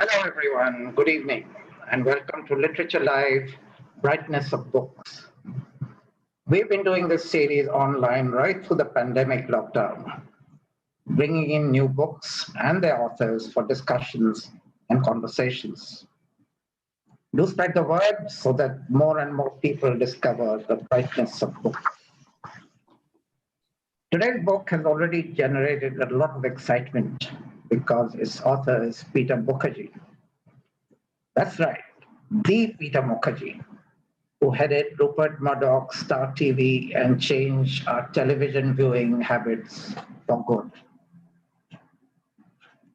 Hello, everyone. Good evening, and welcome to Literature Live Brightness of Books. We've been doing this series online right through the pandemic lockdown, bringing in new books and their authors for discussions and conversations. Do spread the word so that more and more people discover the brightness of books. Today's book has already generated a lot of excitement because its author is Peter Mukerjea. That's right, the Peter Mukerjea, who headed Rupert Murdoch's Star TV and changed our television viewing habits for good.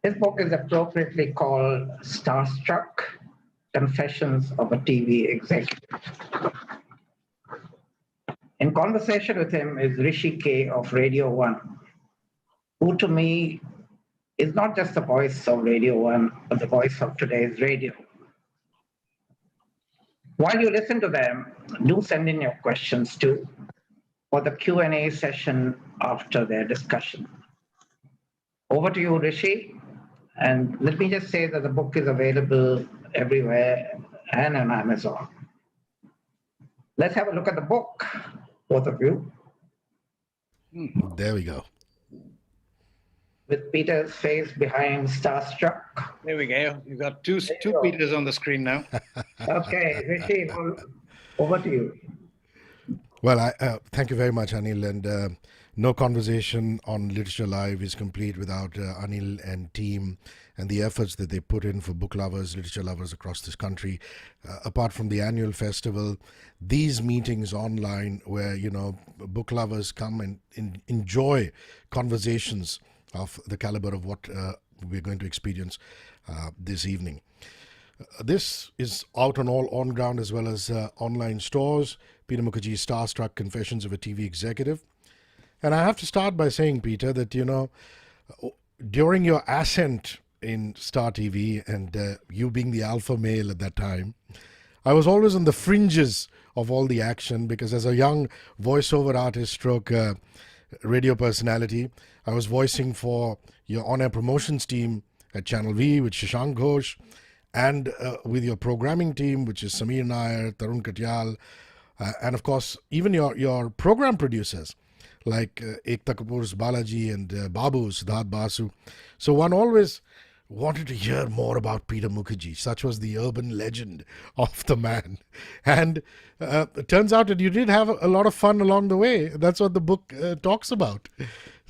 His book is appropriately called Starstruck, Confessions of a TV Executive. In conversation with him is Hrishi K of Radio 1, who to me is not just the voice of Radio 1, but the voice of today's radio. While you listen to them, do send in your questions too for the Q&A session after their discussion. Over to you, Hrishi. And let me just say that the book is available everywhere and on Amazon. Let's have a look at the book, both of you. There we go. With Peter's face behind Starstruck. There we go. You've got two Peters on the screen now. Okay, Hrishi, over to you. Well, thank you very much, Anil. And no conversation on Literature Live is complete without Anil and team and the efforts that they put in for book lovers, literature lovers across this country. Apart from the annual festival, these meetings online where, book lovers come and enjoy conversations of the caliber of what we're going to experience this evening. This is out on all on-ground as well as online stores. Peter Mukerjea's Starstruck, Confessions of a TV Executive. And I have to start by saying, Peter, that, during your ascent in Star TV and you being the alpha male at that time, I was always on the fringes of all the action because as a young voiceover artist stroke radio personality, I was voicing for your on-air promotions team at Channel V with Shashank Ghosh and with your programming team, which is Samir Nair, Tarun Katyal, and of course, even your program producers like Ekta Kapoor's Balaji and Babu, Siddharth Basu. So one always wanted to hear more about Peter Mukerjea. Such was the urban legend of the man. And it turns out that you did have a lot of fun along the way. That's what the book talks about.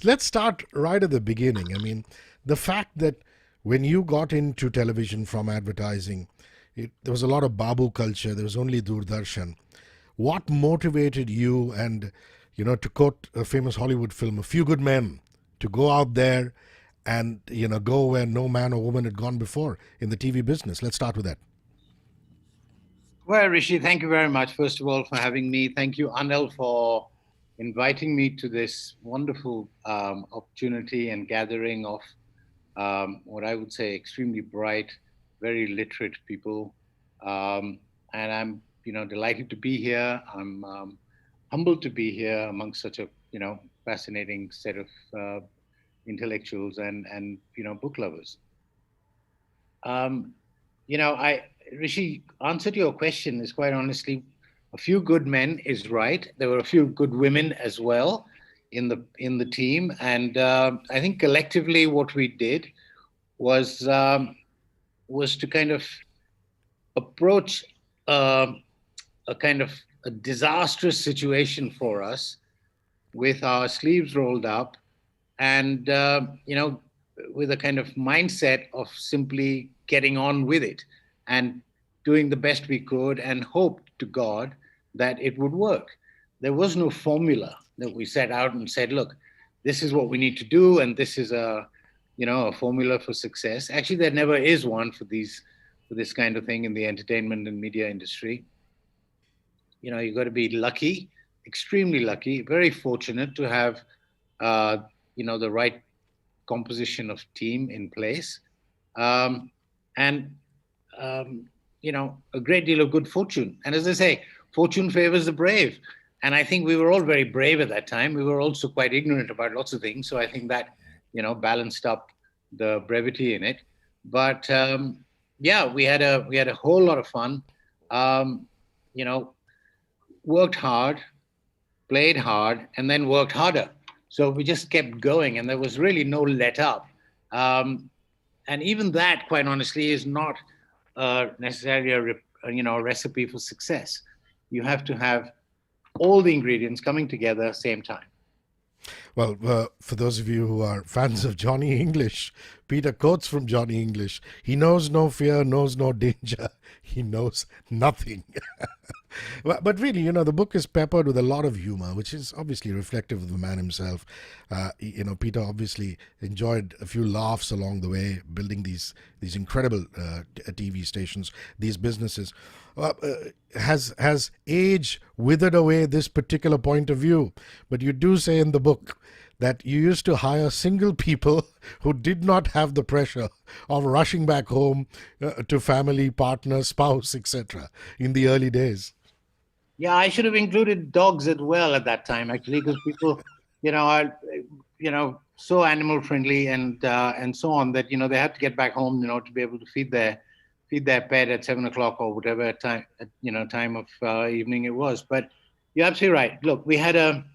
Let's start right at the beginning. I mean, the fact that when you got into television from advertising, there was a lot of Babu culture. There was only Doordarshan. What motivated you and, to quote a famous Hollywood film, A Few Good Men, to go out there and, go where no man or woman had gone before in the TV business? Let's start with that. Well, Hrishi, thank you very much, first of all, for having me. Thank you, Anil, for inviting me to this wonderful opportunity and gathering of what I would say extremely bright, very literate people. And I'm, delighted to be here. I'm humbled to be here amongst such a, fascinating set of intellectuals and book lovers. Hrishi, answer to your question is quite honestly, A Few Good Men is right. There were a few good women as well in the team, and I think collectively what we did was to kind of approach a kind of a disastrous situation for us with our sleeves rolled up and, with a kind of mindset of simply getting on with it and doing the best we could and hoped to God that it would work. There was no formula that we set out and said, look, this is what we need to do. And this is a formula for success. Actually, there never is one for this kind of thing in the entertainment and media industry. You've got to be lucky, extremely lucky, very fortunate to have, the right composition of team in place. And a great deal of good fortune. And as I say, fortune favors the brave. And I think we were all very brave at that time. We were also quite ignorant about lots of things. So I think that, balanced up the brevity in it. But yeah, we had a whole lot of fun. Um, you know, worked hard, played hard, and then worked harder. So we just kept going, and there was really no let up. Um, and even that, quite honestly, is not necessarily a recipe for success. You have to have all the ingredients coming together same time. Well, for those of you who are fans of Johnny English, Peter quotes from Johnny English: "He knows no fear, knows no danger. He knows nothing." But really, the book is peppered with a lot of humor, which is obviously reflective of the man himself. Peter obviously enjoyed a few laughs along the way, building these incredible TV stations, these businesses. Has age withered away this particular point of view? But you do say in the book that you used to hire single people who did not have the pressure of rushing back home to family, partner, spouse, etc. in the early days. Yeah, I should have included dogs as well at that time, actually, because people, are, so animal friendly and so on that they have to get back home, to be able to feed their pet at 7 o'clock or whatever time of evening it was. But you're absolutely right. Look, we had an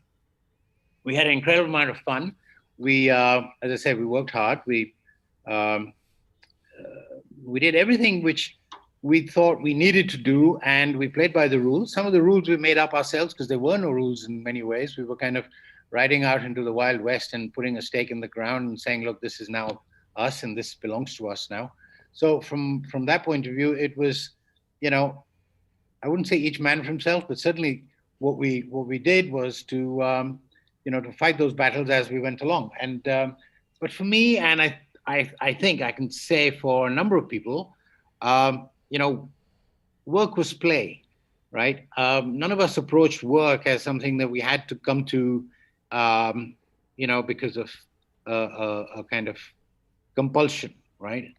incredible amount of fun. We, as I said, we worked hard. Um, we did everything which we thought we needed to do, and we played by the rules. Some of the rules we made up ourselves because there were no rules in many ways. We were kind of riding out into the Wild West and putting a stake in the ground and saying, look, this is now us and this belongs to us now. So from that point of view, it was, I wouldn't say each man for himself, but certainly what we did was to to fight those battles as we went along. And but for me, and I think I can say for a number of people, work was play, right? None of us approached work as something that we had to come to, because of a kind of compulsion, right?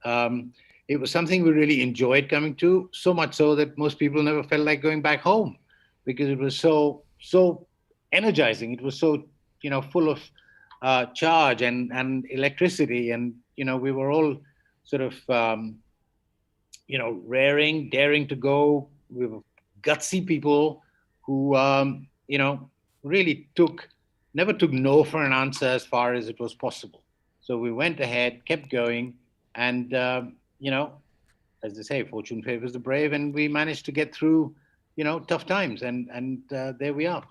It was something we really enjoyed coming to, so much so that most people never felt like going back home because it was so energizing. It was so full of charge and electricity, and we were all sort of raring, daring to go. We were gutsy people who really never took no for an answer as far as it was possible. So we went ahead, kept going, and as they say, fortune favors the brave, and we managed to get through tough times, and there we are.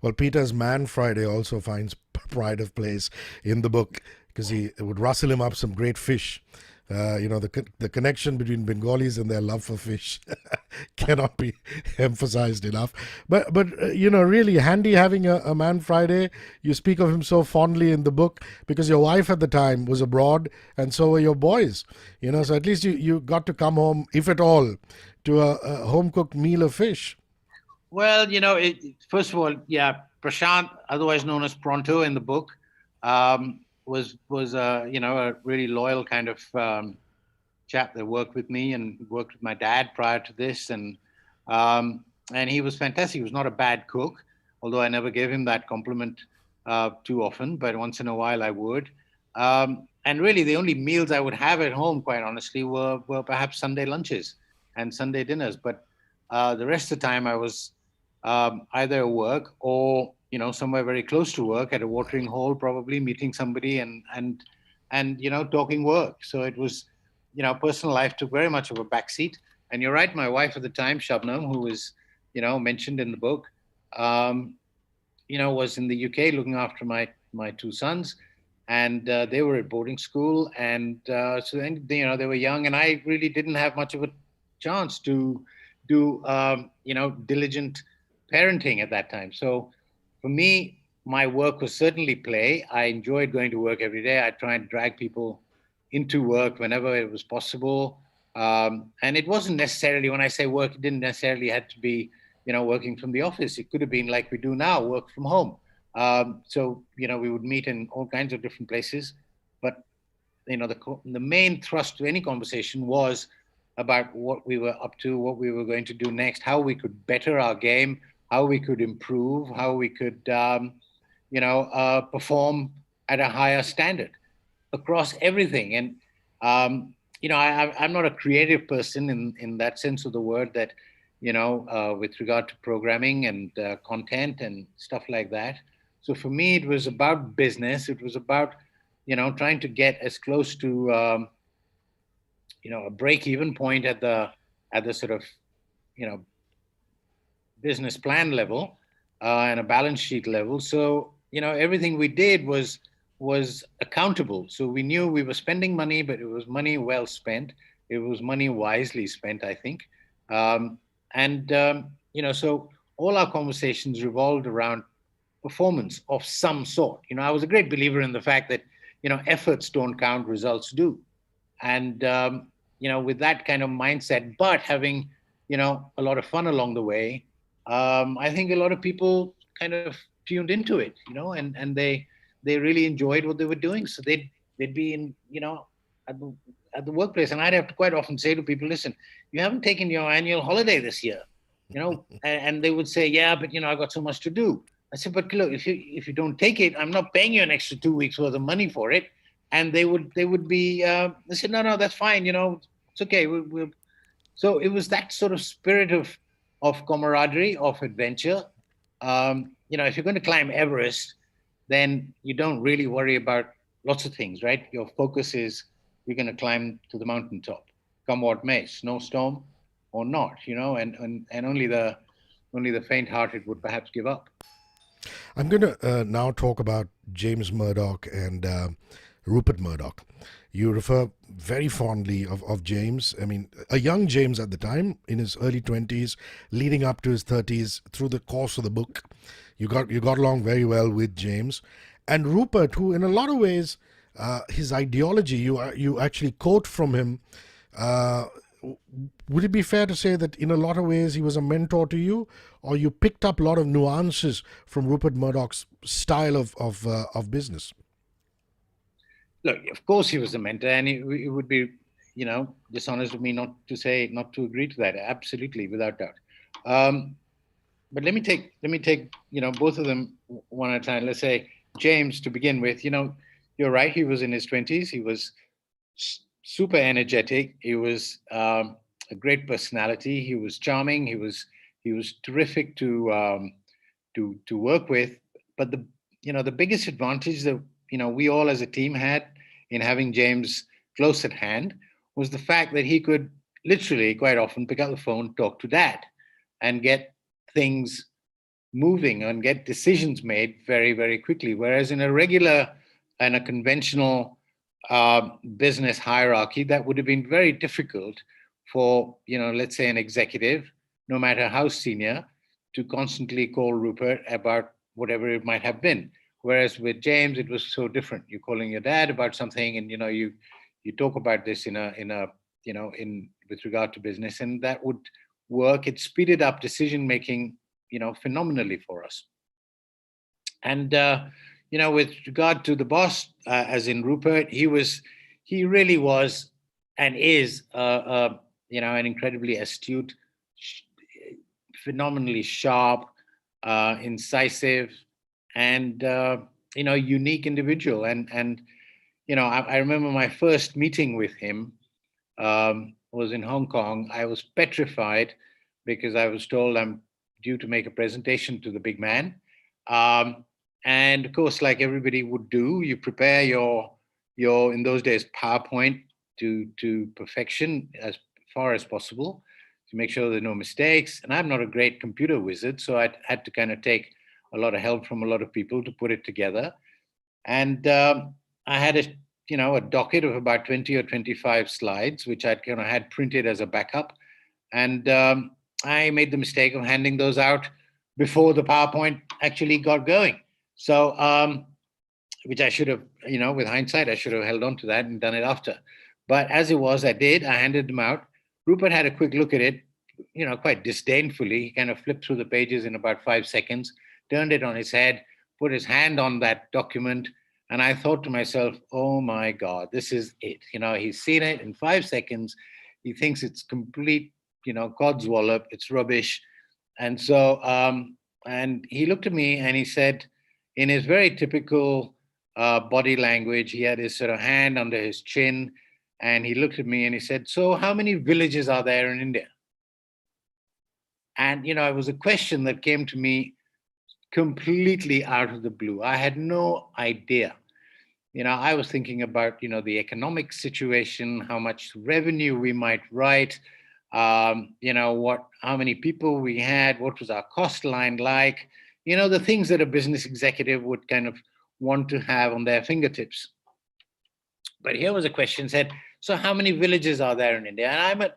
Well, Peter's Man Friday also finds pride of place in the book because it would rustle him up some great fish. The connection between Bengalis and their love for fish cannot be emphasized enough. But really handy having a Man Friday. You speak of him so fondly in the book because your wife at the time was abroad and so were your boys. So at least you got to come home, if at all, to a home cooked meal of fish. Well, first of all, yeah, Prashant, otherwise known as Pronto in the book, was a really loyal kind of chap that worked with me and worked with my dad prior to this, and he was fantastic. He was not a bad cook, although I never gave him that compliment too often, but once in a while I would. And really, the only meals I would have at home, quite honestly, were perhaps Sunday lunches and Sunday dinners. But the rest of the time, I was either at work or somewhere very close to work at a watering hole, probably meeting somebody and talking work. So it was personal life took very much of a backseat. And you're right, my wife at the time, Shabnam, who was mentioned in the book, was in the UK looking after my two sons, and they were at boarding school, and so then they were young, and I really didn't have much of a chance to do diligent parenting at that time. So for me, my work was certainly play. I enjoyed going to work every day. I tried to drag people into work whenever it was possible. And it wasn't necessarily, when I say work, it didn't necessarily have to be, working from the office. It could have been like we do now, work from home. So, we would meet in all kinds of different places. But, the main thrust to any conversation was about what we were up to, what we were going to do next, how we could better our game, how we could improve, how we could, perform at a higher standard across everything. And, I'm not a creative person in that sense of the word, that, with regard to programming and content and stuff like that. So for me, it was about business. It was about, trying to get as close to, a break-even point at the sort of, you know, business plan level and a balance sheet level. So, everything we did was accountable. So we knew we were spending money, but it was money well spent. It was money wisely spent, I think. So all our conversations revolved around performance of some sort. I was a great believer in the fact that, efforts don't count, results do. And, with that kind of mindset, but having, a lot of fun along the way, I think a lot of people kind of tuned into it, and they really enjoyed what they were doing. So they'd be in, at the workplace, and I'd have to quite often say to people, listen, you haven't taken your annual holiday this year, and they would say, yeah, but I got so much to do. I said, but look, if you don't take it, I'm not paying you an extra 2 weeks worth of money for it. And they would be, they said, no, that's fine, it's okay. So it was that sort of spirit of camaraderie, of adventure. If you're going to climb Everest, then you don't really worry about lots of things, right? Your focus is you're going to climb to the mountaintop, come what may, snowstorm or not, and only the faint-hearted would perhaps give up. I'm going to now talk about James Murdoch and Rupert Murdoch. You refer very fondly of James. I mean, a young James at the time, in his early 20s, leading up to his 30s, through the course of the book. You got along very well with James. And Rupert, who in a lot of ways, his ideology, you actually quote from him. Would it be fair to say that in a lot of ways he was a mentor to you, or you picked up a lot of nuances from Rupert Murdoch's style of business? Look, of course he was a mentor, and it would be, dishonest of me not to agree to that. Absolutely, without doubt. But let me take, both of them one at a time. Let's say James to begin with. You're right. He was in his 20s. He was super energetic. He was a great personality. He was charming. He was terrific to work with. But the biggest advantage that we all as a team had in having James close at hand was the fact that he could literally quite often pick up the phone, talk to Dad, and get things moving and get decisions made very, very quickly. Whereas in a regular and a conventional business hierarchy, that would have been very difficult for, let's say an executive, no matter how senior, to constantly call Rupert about whatever it might have been. Whereas with James, it was so different. You're calling your dad about something, and you talk about this with regard to business, and that would work. It speeded up decision making, phenomenally for us. And with regard to the boss, as in Rupert, he really was and is an incredibly astute, phenomenally sharp, incisive, and unique individual. And I remember my first meeting with him was in Hong Kong. I was petrified because I was told I'm due to make a presentation to the big man. And of course, like everybody would do, you prepare your in those days PowerPoint to perfection as far as possible to make sure there are no mistakes. And I'm not a great computer wizard, so I had to kind of take a lot of help from a lot of people to put it together. And I had a docket of about 20 or 25 slides, which I'd kind of had printed as a backup. And I made the mistake of handing those out before the PowerPoint actually got going. So, which I should have, with hindsight, I should have held on to that and done it after. But as it was, I did. I handed them out. Rupert had a quick look at it, quite disdainfully. He kind of flipped through the pages in about 5 seconds, turned it on his head, put his hand on that document. And I thought to myself, oh my God, this is it. He's seen it in 5 seconds. He thinks it's complete, codswallop, it's rubbish. And so, and he looked at me and he said, in his very typical body language, he had his sort of hand under his chin, And he looked at me and he said, "So how many villages are there in India?" And, it was a question that came to me completely out of the blue. I had no idea. I was thinking about, the economic situation, how much revenue we might write, how many people we had, what was our cost line like, the things that a business executive would kind of want to have on their fingertips. But here was a question said, "So how many villages are there in India?" And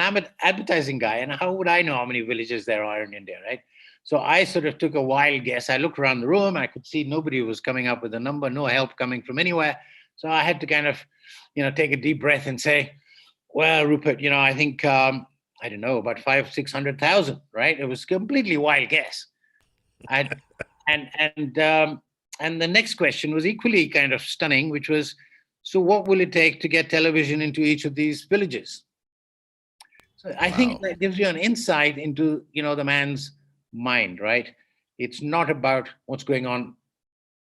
I'm an advertising guy, and how would I know how many villages there are in India, right? So I sort of took a wild guess. I looked around the room. I could see nobody was coming up with a number, no help coming from anywhere. So I had to kind of, take a deep breath and say, "Well, Rupert, I think, I don't know, about 500,000-600,000, right?" It was a completely wild guess. And the next question was equally kind of stunning, which was, "So what will it take to get television into each of these villages?" So I think that gives you an insight into, the man's mind, right? It's not about what's going on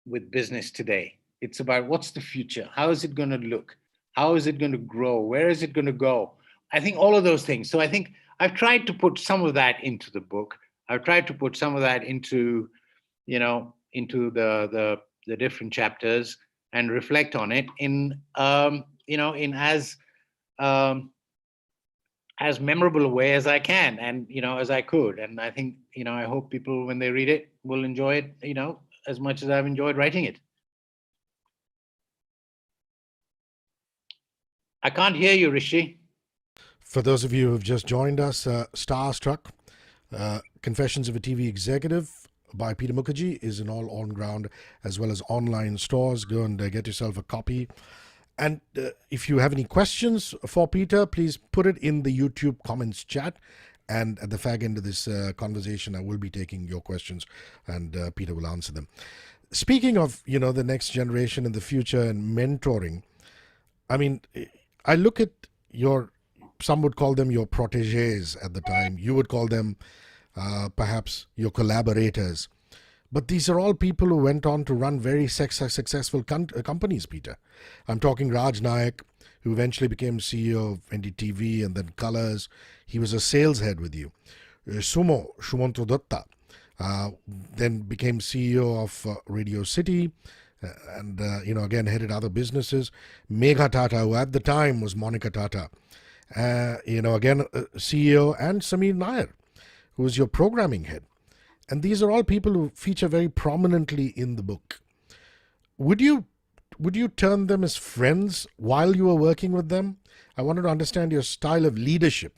with business today. It's about what's the future? How is it going to look? How is it going to grow? Where is it going to go? I think all of those things. So I think I've tried to put some of that into the book. I've tried to put some of that into, into the different chapters and reflect on it in, in as memorable a way as I can, and as I could. And I think, I hope people, when they read it, will enjoy it, as much as I've enjoyed writing it. I can't hear you, Hrishi. For those of you who've just joined us, Starstruck, Confessions of a TV Executive by Peter Mukerjea is in all on-ground as well as online stores. Go and get yourself a copy. And if you have any questions for Peter, please put it in the YouTube comments chat. And at the fag end of this conversation, I will be taking your questions and Peter will answer them. Speaking of, the next generation in the future and mentoring, I mean, I look at some would call them your proteges at the time. You would call them perhaps your collaborators. But these are all people who went on to run very successful companies, Peter. I'm talking Raj Nayak, who eventually became CEO of NDTV and then Colors. He was a sales head with you. Sumo Shumantro Datta then became CEO of Radio City and, again, headed other businesses. Megha Tata, who at the time was Monica Tata, again, CEO, and Samir Nair, who was your programming head. And these are all people who feature very prominently in the book. Would you term them as friends while you were working with them? I wanted to understand your style of leadership.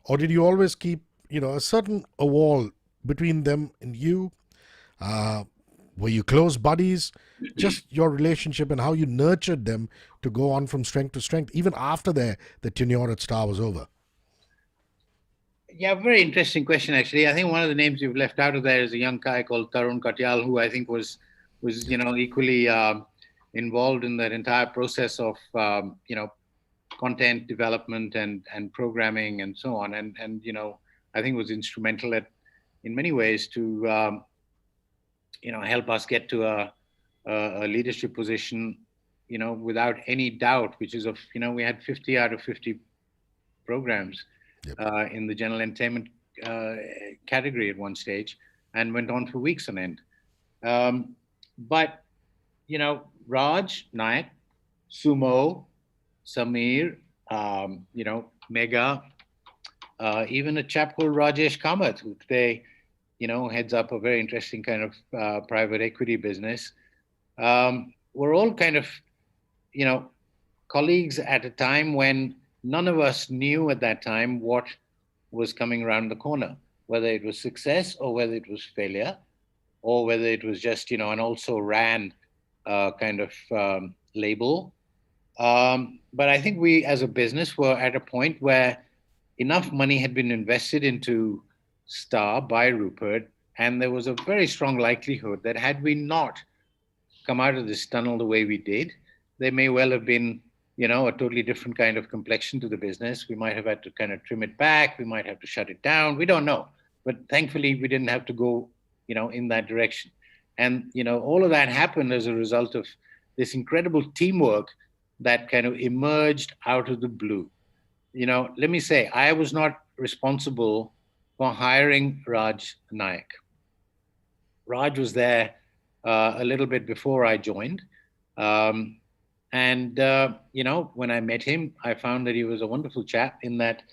Or did you always keep, a wall between them and you? Were you close buddies? Just your relationship and how you nurtured them to go on from strength to strength, even after the tenure at Star was over. Yeah, very interesting question, actually. I think one of the names you've left out of there is a young guy called Tarun Katyal, who I think was equally involved in that entire process of, content development and programming and so on. And I think was instrumental in many ways to, help us get to a leadership position, without any doubt, which is of, we had 50 out of 50 programs. Yep. In the general entertainment category at one stage, and went on for weeks on end. But, Raj, Nayak, Sumo, Samir, Megha, even a chap called Rajesh Kamath, who today, heads up a very interesting kind of private equity business. We're all kind of, colleagues at a time when none of us knew at that time what was coming around the corner, whether it was success or whether it was failure, or whether it was just, an also ran kind of label. But I think we as a business were at a point where enough money had been invested into Star by Rupert, and there was a very strong likelihood that had we not come out of this tunnel the way we did, there may well have been a totally different kind of complexion to the business. We might have had to kind of trim it back. We might have to shut it down. We don't know. But thankfully, we didn't have to go, in that direction. And, all of that happened as a result of this incredible teamwork that kind of emerged out of the blue. Let me say, I was not responsible for hiring Raj Nayak. Raj was there a little bit before I joined. Um, and when I met him, I found that he was a wonderful chap in that,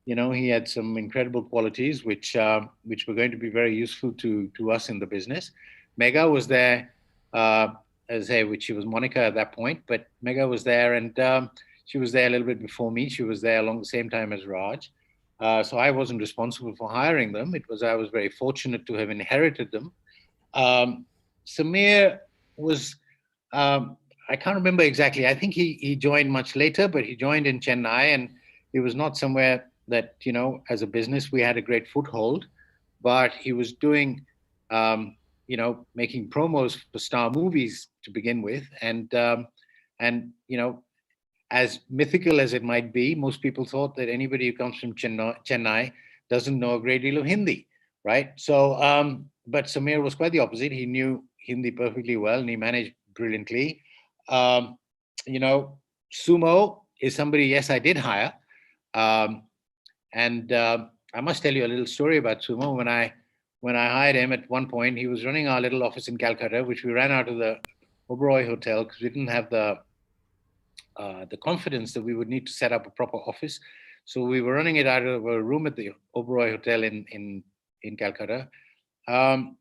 he had some incredible qualities which were going to be very useful to us in the business. Mega was there, as I say, which she was Monica at that point, but Mega was there, and she was there a little bit before me. She was there along the same time as Raj. So I wasn't responsible for hiring them. I was very fortunate to have inherited them. Samir was, I can't remember exactly. I think he joined much later, but he joined in Chennai, and it was not somewhere that, as a business, we had a great foothold, but he was doing, making promos for Star movies to begin with. And as mythical as it might be, most people thought that anybody who comes from Chennai doesn't know a great deal of Hindi, right? So, but Samir was quite the opposite. He knew Hindi perfectly well, and he managed brilliantly. Sumo is somebody, yes, I did hire. And I must tell you a little story about Sumo. When I hired him at one point, he was running our little office in Calcutta, which we ran out of the Oberoi Hotel because we didn't have the confidence that we would need to set up a proper office. So we were running it out of a room at the Oberoi Hotel in Calcutta. And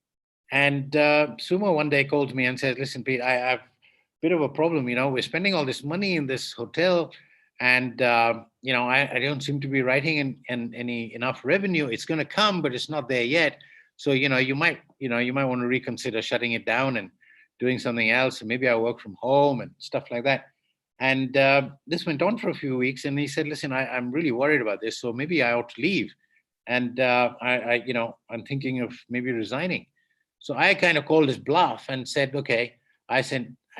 Sumo one day called me and said, "Listen, Pete, I have a bit of a problem. We're spending all this money in this hotel, and I don't seem to be writing any enough revenue. It's going to come, but it's not there yet. So you might want to reconsider shutting it down and doing something else. And maybe I'll work from home and stuff like that." And this went on for a few weeks, and he said, "Listen, I'm really worried about this, so maybe I ought to leave. And I'm thinking of maybe resigning." So I kind of called his bluff and said, "Okay."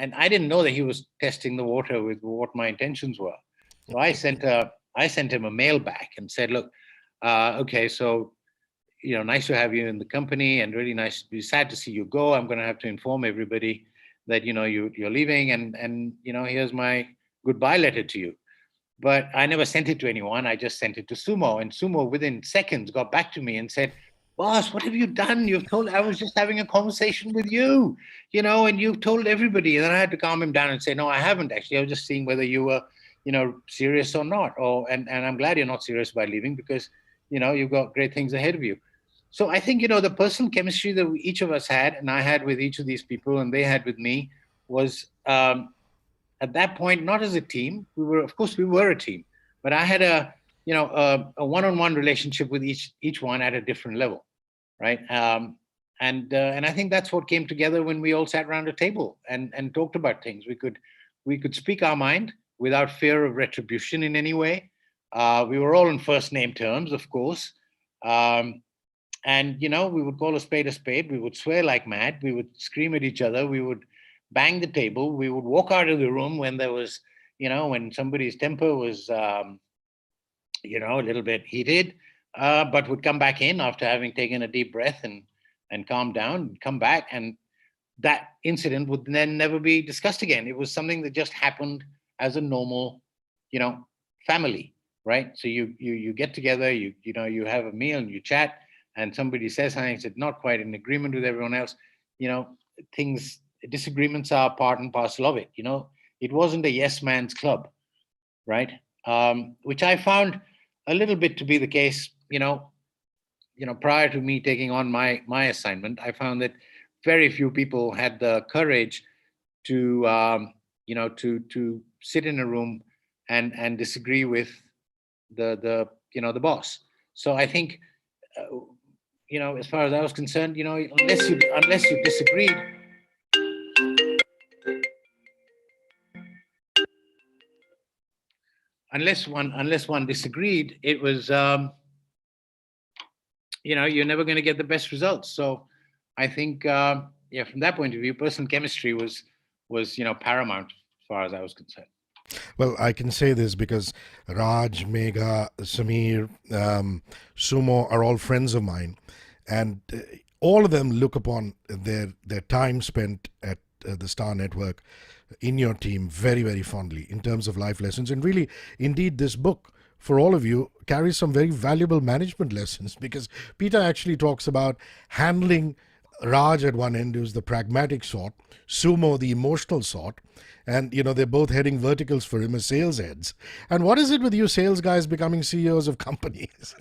And I didn't know that he was testing the water with what my intentions were. So I sent him a mail back and said, "Look, okay, so nice to have you in the company, and really nice. Be sad to see you go. I'm going to have to inform everybody that you're leaving, and here's my goodbye letter to you." But I never sent it to anyone. I just sent it to Sumo, and Sumo within seconds got back to me and said, "Boss, what have you done? I was just having a conversation with you, and you've told everybody." And then I had to calm him down and say, "No, I haven't actually. I was just seeing whether you were, serious or not. And I'm glad you're not serious about leaving because, you've got great things ahead of you." So I think, the personal chemistry that each of us had, and I had with each of these people, and they had with me, was at that point not as a team. We were a team, but I had a one-on-one relationship with each one at a different level, right? And I think that's what came together when we all sat around a table and talked about things. We could speak our mind without fear of retribution in any way. We were all on first name terms, of course. And we would call a spade. We would swear like mad. We would scream at each other. We would bang the table. We would walk out of the room when there was, when somebody's temper was, a little bit heated, but would come back in after having taken a deep breath and calm down, come back, and that incident would then never be discussed again. It was something that just happened as a normal, family, right? So you get together, you have a meal and you chat, and somebody says something that's not quite in agreement with everyone else. Disagreements are part and parcel of it. It wasn't a yes man's club, right? Which I found a little bit to be the case, prior to me taking on my assignment. I found that very few people had the courage to, to sit in a room and disagree with the boss. So I think, as far as I was concerned, unless you disagreed, unless one disagreed, it was, you're never going to get the best results. So I think, from that point of view, personal chemistry was paramount as far as I was concerned. Well, I can say this because Raj, Megha, Samir, Sumo are all friends of mine, and all of them look upon their time spent at the Star Network in your team very, very fondly in terms of life lessons. And really, indeed, this book for all of you carries some very valuable management lessons, because Peter actually talks about handling Raj at one end, who's the pragmatic sort, Sumo, the emotional sort, and they're both heading verticals for him as sales heads. And what is it with you sales guys becoming CEOs of companies?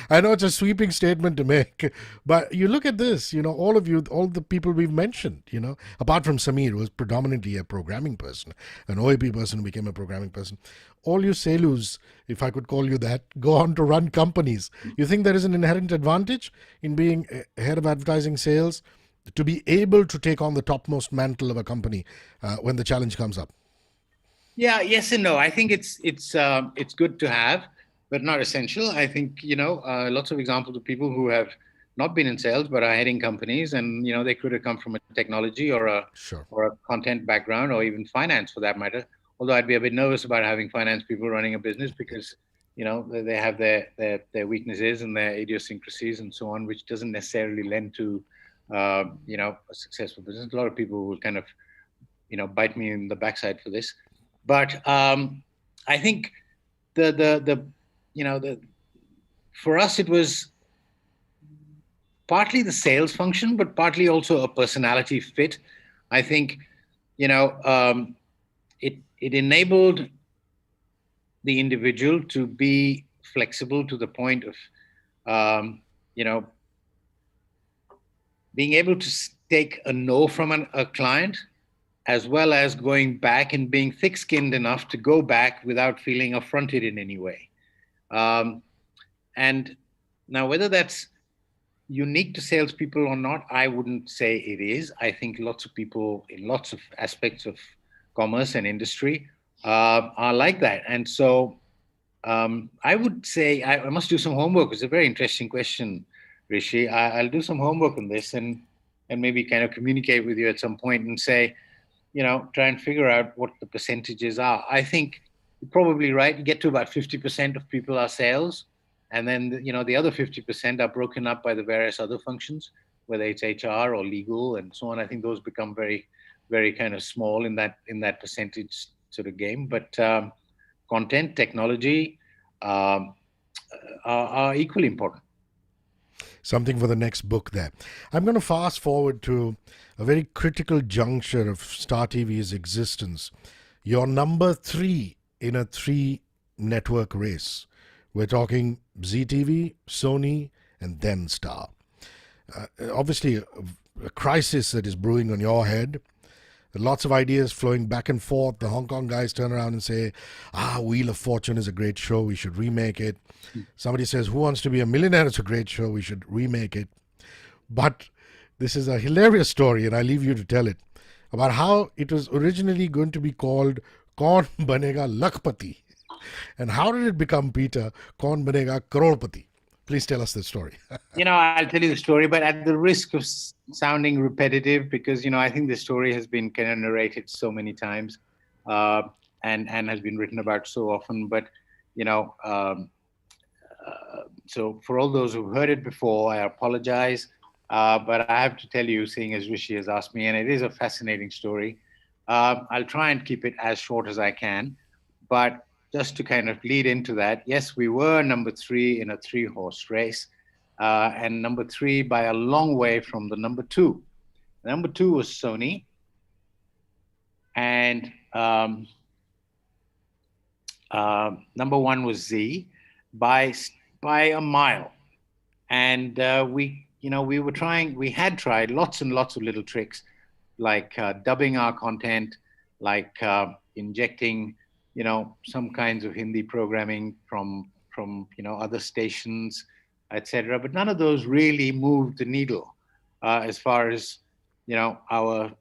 I know it's a sweeping statement to make, but you look at this, all of you, all the people we've mentioned, apart from Samir, who was predominantly a programming person, an OAP person who became a programming person, all you Selus, if I could call you that, go on to run companies. You think there is an inherent advantage in being head of advertising sales to be able to take on the topmost mantle of a company when the challenge comes up? Yeah, yes and no. I think it's good to have, but not essential. I think lots of examples of people who have not been in sales but are heading companies, and they could have come from a technology or a content background, or even finance for that matter. Although I'd be a bit nervous about having finance people running a business, because they have their weaknesses and their idiosyncrasies and so on, which doesn't necessarily lend to a successful business. A lot of people will kind of bite me in the backside for this, but I think for us it was partly the sales function, but partly also a personality fit. I think it enabled the individual to be flexible to the point of being able to take a no from a client, as well as going back and being thick-skinned enough to go back without feeling affronted in any way. And now, whether that's unique to salespeople or not, I wouldn't say it is. I think lots of people in lots of aspects of commerce and industry are like that. And so I would say I must do some homework. It's a very interesting question, Hrishi. I'll do some homework on this and maybe kind of communicate with you at some point and say, try and figure out what the percentages are. I think you're probably right. You get to about 50% of people are sales. And then, the other 50% are broken up by the various other functions, whether it's HR or legal and so on. I think those become very, very kind of small in that percentage sort of game. But content, technology are equally important. Something for the next book there. I'm going to fast forward to a very critical juncture of Star TV's existence. You're number 3 in a 3-network race. We're talking ZTV, Sony, and then Star. Obviously, a crisis that is brewing on your head. Lots of ideas flowing back and forth. The Hong Kong guys turn around and say, Wheel of Fortune is a great show, we should remake it. Somebody says, Who Wants to Be a Millionaire is a great show, we should remake it. But this is a hilarious story, and I leave you to tell it, about how it was originally going to be called Kaun Banega Lakhpati. And how did it become, Peter, Kaun Banega Crorepati? Please tell us the story. I'll tell you the story, but at the risk of sounding repetitive, because, I think the story has been kind of narrated so many times and has been written about so often. But, so for all those who've heard it before, I apologize. But I have to tell you, seeing as Hrishi has asked me, and it is a fascinating story, I'll try and keep it as short as I can. But just to kind of lead into that, yes, we were number 3 in a 3-horse race, and number 3 by a long way from the number 2. Number 2 was Sony, and number 1 was Z by a mile. And we had tried lots and lots of little tricks, like dubbing our content, like injecting some kinds of Hindi programming from other stations, etc. But none of those really moved the needle as far as our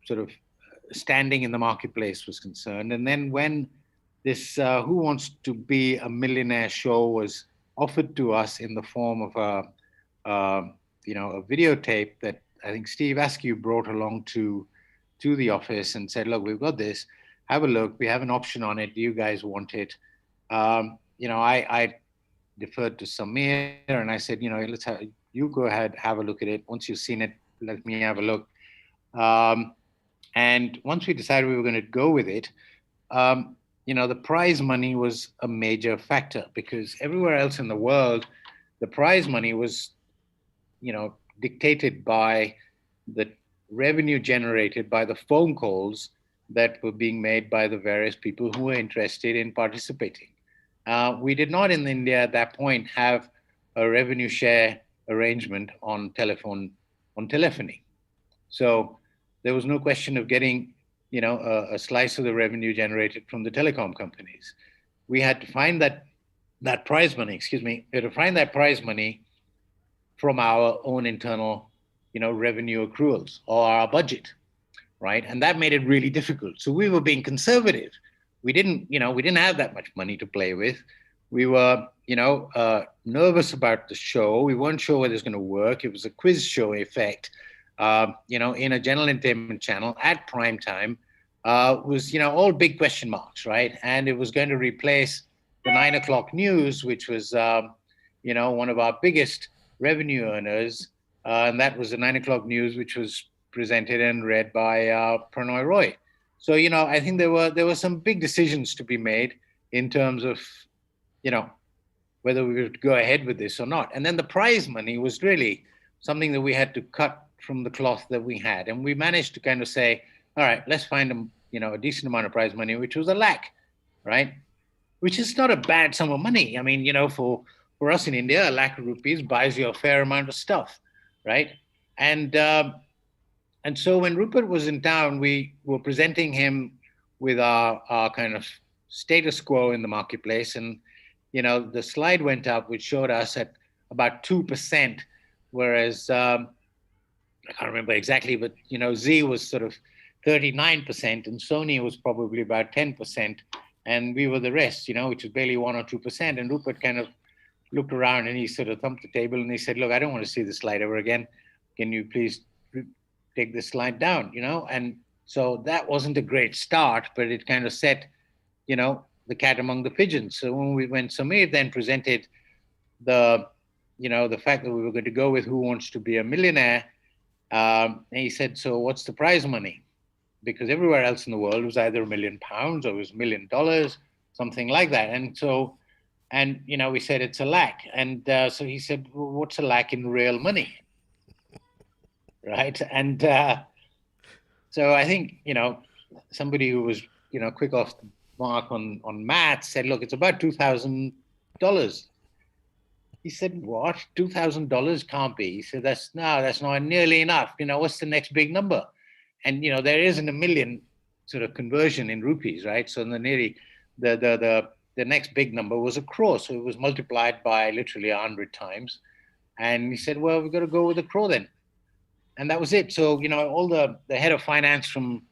sort of standing in the marketplace was concerned. And then when this Who Wants to Be a Millionaire show was offered to us in the form of a videotape that I think Steve Askew brought along to the office and said, "Look, we've got this. Have a look. We have an option on it. Do you guys want it?" I deferred to Samir and I said, you go ahead, have a look at it. Once you've seen it, let me have a look. And once we decided we were going to go with it, the prize money was a major factor, because everywhere else in the world, the prize money was, dictated by the revenue generated by the phone calls that were being made by the various people who were interested in participating. We did not in India at that point have a revenue share arrangement on telephony. So there was no question of getting, a slice of the revenue generated from the telecom companies. We had to find that prize money, we had to find that prize money from our own internal, revenue accruals or our budget, right? And that made it really difficult. So we were being conservative. We didn't have that much money to play with. We were, nervous about the show. We weren't sure whether it was going to work. It was a quiz show effect, in a general entertainment channel at prime time, was, all big question marks, right? And it was going to replace the 9 o'clock news, which was, one of our biggest revenue earners. And that was the 9 o'clock news, which was presented and read by Pranoy Roy. So, I think there were some big decisions to be made in terms of, whether we would go ahead with this or not. And then the prize money was really something that we had to cut from the cloth that we had. And we managed to kind of say, all right, let's find a decent amount of prize money, which was a lakh, right? Which is not a bad sum of money. I mean, for us in India, a lakh of rupees buys you a fair amount of stuff, right? And so when Rupert was in town, we were presenting him with our kind of status quo in the marketplace. And, the slide went up, which showed us at about 2%, whereas I can't remember exactly, but, Z was sort of 39% and Sony was probably about 10%. And we were the rest, which was barely 1 or 2%. And Rupert kind of looked around and he sort of thumped the table and he said, look, I don't want to see this slide ever again. Can you please take this slide down, And so that wasn't a great start, but it kind of set, the cat among the pigeons. So when Samir then presented the fact that we were going to go with Who Wants to Be a Millionaire, and he said, so what's the prize money? Because everywhere else in the world was either £1 million or it was $1 million, something like that. And so, we said it's a lakh. And so he said, well, what's a lakh in real money? Right. And so I think, somebody who was, quick off the mark on math said, look, it's about $2,000. He said, what? $2,000 can't be. He said, that's not nearly enough. What's the next big number? And, there isn't a million sort of conversion in rupees, right? So the next big number was a crore. So it was multiplied by literally 100 times. And he said, well, we've got to go with a crore then. And that was it. So, all the head of finance from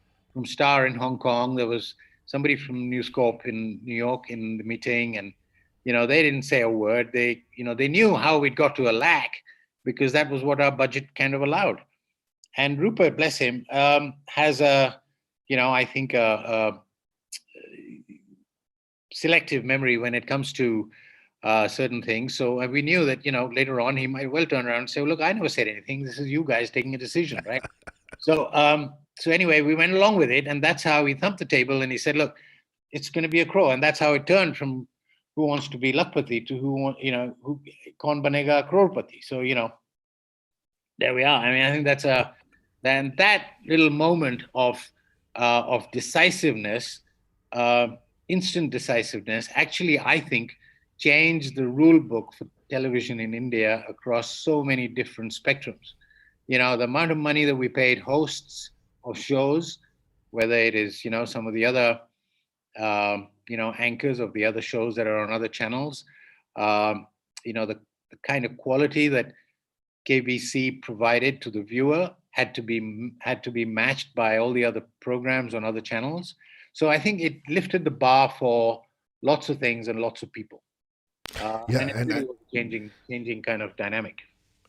Star in Hong Kong, there was somebody from News Corp in New York in the meeting. And, they didn't say a word. They knew how we'd got to a lakh because that was what our budget kind of allowed. And Rupert, bless him, has I think a selective memory when it comes to certain things. So we knew that, later on he might well turn around and say, well, look, I never said anything. This is you guys taking a decision, right? So anyway, we went along with it. And that's how he thumped the table and he said, look, it's going to be a crore. And that's how it turned from Who Wants to Be Lakpati to who Kaun Banega Crorepati. So, there we are. I mean, I think then that little moment of decisiveness, instant decisiveness, actually, I think, changed the rule book for television in India across so many different spectrums. The amount of money that we paid hosts of shows, whether it is, some of the other, anchors of the other shows that are on other channels, the kind of quality that KBC provided to the viewer had to be matched by all the other programs on other channels. So I think it lifted the bar for lots of things and lots of people. And it really was a changing kind of dynamic.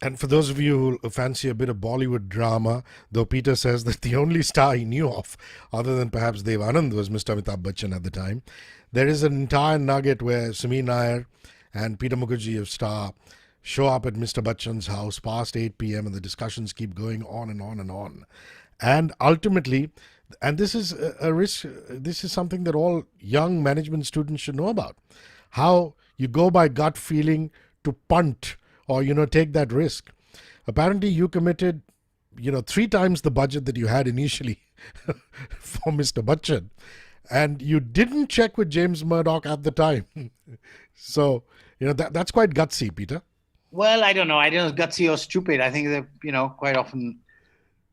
And for those of you who fancy a bit of Bollywood drama, though Peter says that the only star he knew of, other than perhaps Dev Anand, was Mr. Amitabh Bachchan at the time, there is an entire nugget where Sameer Nair and Peter Mukerjea of Star show up at Mr. Bachchan's house past 8 p.m. and the discussions keep going on and on and on. And ultimately, and this is a risk, this is something that all young management students should know about, how you go by gut feeling to punt or, take that risk. Apparently you committed, 3 times the budget that you had initially for Mr. Bachchan, and you didn't check with James Murdoch at the time. So, that's quite gutsy, Peter. Well, I don't know. I don't know, gutsy or stupid. I think they're, quite often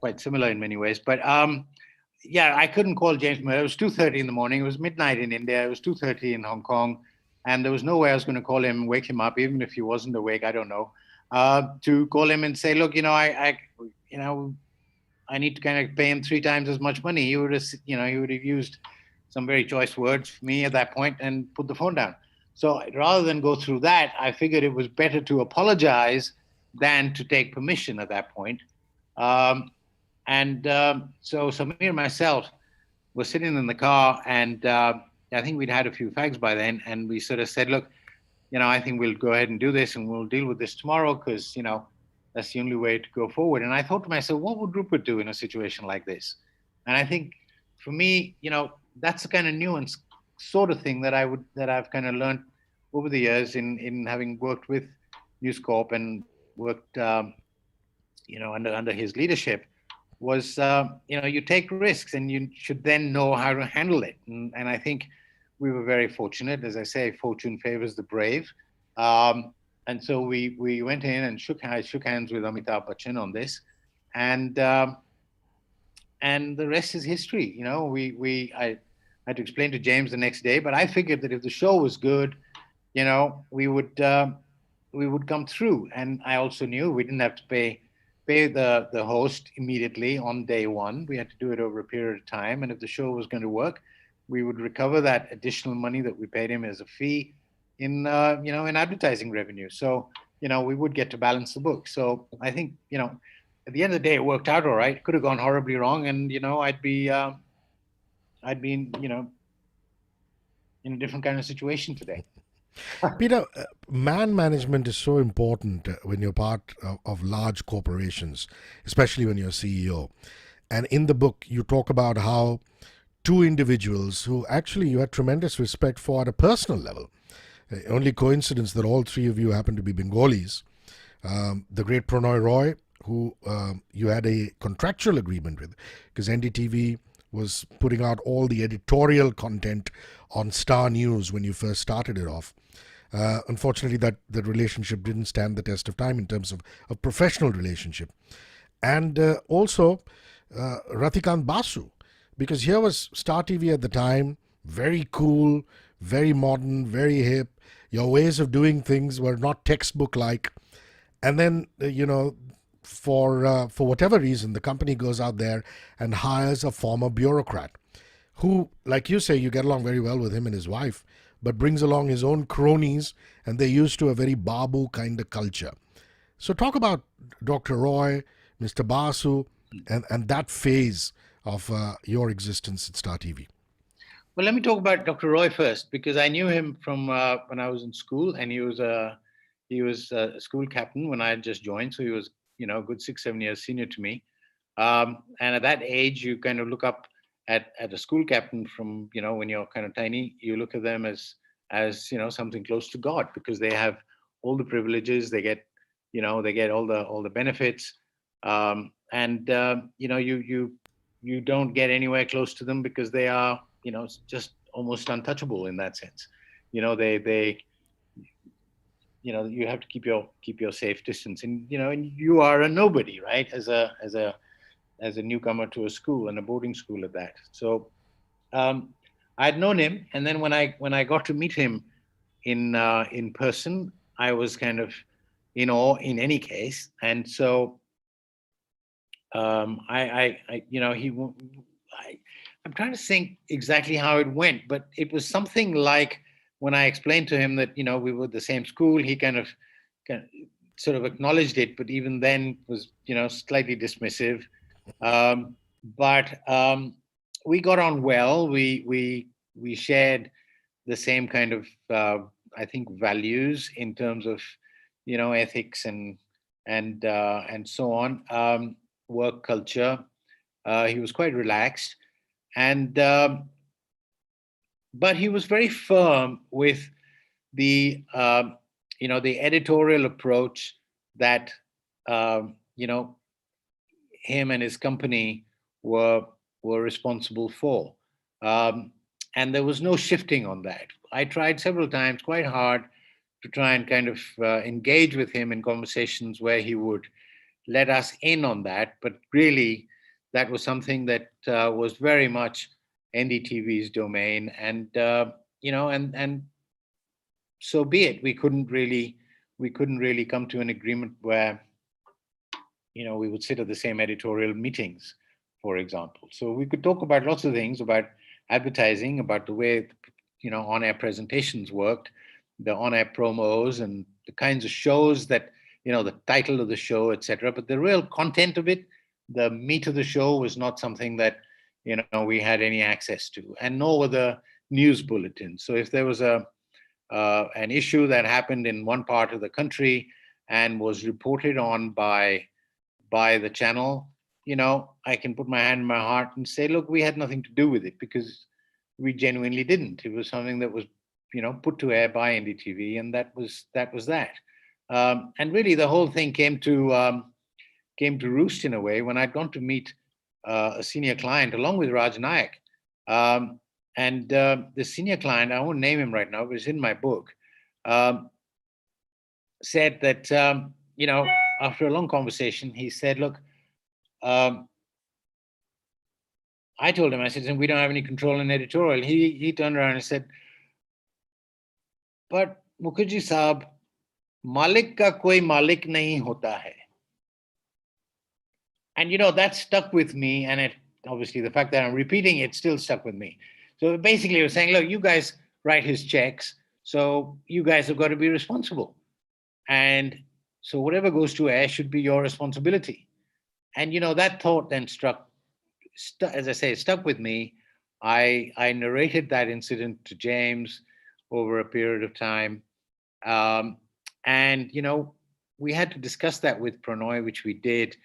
quite similar in many ways. But yeah, I couldn't call James Murdoch. It was 2:30 in the morning. It was midnight in India. It was 2:30 in Hong Kong. And there was no way I was going to call him, wake him up, even if he wasn't awake. I don't know. To call him and say, look, I need to kind of pay him 3 times as much money. He would have, he would have used some very choice words for me at that point and put the phone down. So rather than go through that, I figured it was better to apologize than to take permission at that point. So Samir and myself were sitting in the car, and I think we'd had a few fags by then, and we sort of said, look, I think we'll go ahead and do this, and we'll deal with this tomorrow, because, that's the only way to go forward. And I thought to myself, what would Rupert do in a situation like this? And I think for me, that's the kind of nuance sort of thing that I've kind of learned over the years in having worked with News Corp and worked, under his leadership, was, you take risks and you should then know how to handle it. And I think we were very fortunate. As I say, fortune favors the brave. And so we went in and shook hands with Amitabh Bachchan on this, and the rest is history. I had to explain to James the next day, but I figured that if the show was good, we would come through. And I also knew we didn't have to pay the host immediately on day one. We had to do it over a period of time, and if the show was going to work, we would recover that additional money that we paid him as a fee in advertising revenue. So, we would get to balance the book. So I think, at the end of the day, it worked out all right. It could have gone horribly wrong, and, I'd be in, in a different kind of situation today. Peter, man management is so important when you're part of large corporations, especially when you're CEO. And in the book, you talk about how two individuals who actually you had tremendous respect for at a personal level. Only coincidence that all three of you happen to be Bengalis. The great Prannoy Roy, who you had a contractual agreement with, because NDTV was putting out all the editorial content on Star News when you first started it off. Unfortunately, that relationship didn't stand the test of time in terms of a professional relationship. And also Ratikant Basu, because here was Star TV at the time, very cool, very modern, very hip. Your ways of doing things were not textbook-like. And then, for whatever reason, the company goes out there and hires a former bureaucrat who, like you say, you get along very well with him and his wife, but brings along his own cronies, and they're used to a very Babu kind of culture. So talk about Dr. Roy, Mr. Basu, and that phase of your existence at Star TV. Well, let me talk about Dr. Roy first, because I knew him from when I was in school, and he was a school captain when I had just joined. So he was, a good 6-7 years senior to me. And at that age, you kind of look up at a school captain from, when you're kind of tiny, you look at them as something close to God, because they have all the privileges, they get all the benefits, you don't get anywhere close to them because they are just almost untouchable in that sense. They you have to keep your safe distance, and you are a nobody, right, as a newcomer to a school, and a boarding school at that. So I'd known him, and then when I got to meet him in person, I was kind of in awe in any case. And so I'm trying to think exactly how it went, but it was something like when I explained to him that we were the same school, he kind of sort of acknowledged it, but even then was slightly dismissive. But we got on well. We shared the same kind of I think values in terms of ethics and so on, work culture. He was quite relaxed, and but he was very firm with the the editorial approach that him and his company were responsible for, and there was no shifting on that. I tried several times, quite hard, to try and kind of engage with him in conversations where he would let us in on that, but really that was something that was very much NDTV's domain, and and so be it. We couldn't really come to an agreement where we would sit at the same editorial meetings, for example. So we could talk about lots of things, about advertising, about the way on-air presentations worked, the on-air promos, and the kinds of shows that the title of the show, etc. But the real content of it, the meat of the show, was not something that we had any access to, and nor were the news bulletins. So if there was an issue that happened in one part of the country and was reported on by the channel, I can put my hand in my heart and say, look, we had nothing to do with it, because we genuinely didn't. It was something that was put to air by NDTV, and that was that. And really, the whole thing came to roost in a way when I'd gone to meet a senior client along with Raj Nayak. And the senior client, I won't name him right now, but it's in my book, said that, after a long conversation, he said, look, I told him, I said, we don't have any control in editorial. He turned around and said, but Mukerjea Saab, Malik ka koi Malik nahi hota hai. And that stuck with me, and it obviously, the fact that I'm repeating it still stuck with me. So basically, it was saying, look, you guys write his checks, so you guys have got to be responsible. And so whatever goes to air should be your responsibility. And that thought then as I say, stuck with me. I narrated that incident to James over a period of time. And we had to discuss that with Pranoy, which we did.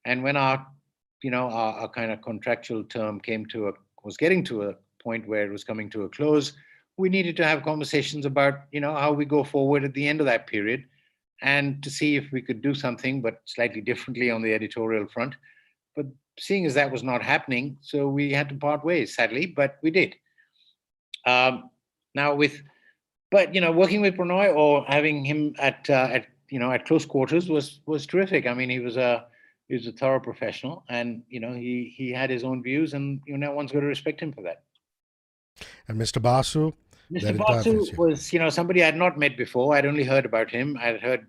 And when our kind of contractual term was getting to a point where it was coming to a close, we needed to have conversations about, how we go forward at the end of that period, and to see if we could do something, but slightly differently on the editorial front. But seeing as that was not happening, so we had to part ways, sadly, but we did. Now working with Pranoy or having him at close quarters was terrific. I mean, he was a thorough professional, and he had his own views, and one's got to respect him for that. And Mr. Basu? Mr. Basu was, somebody I had not met before. I'd only heard about him. I'd heard,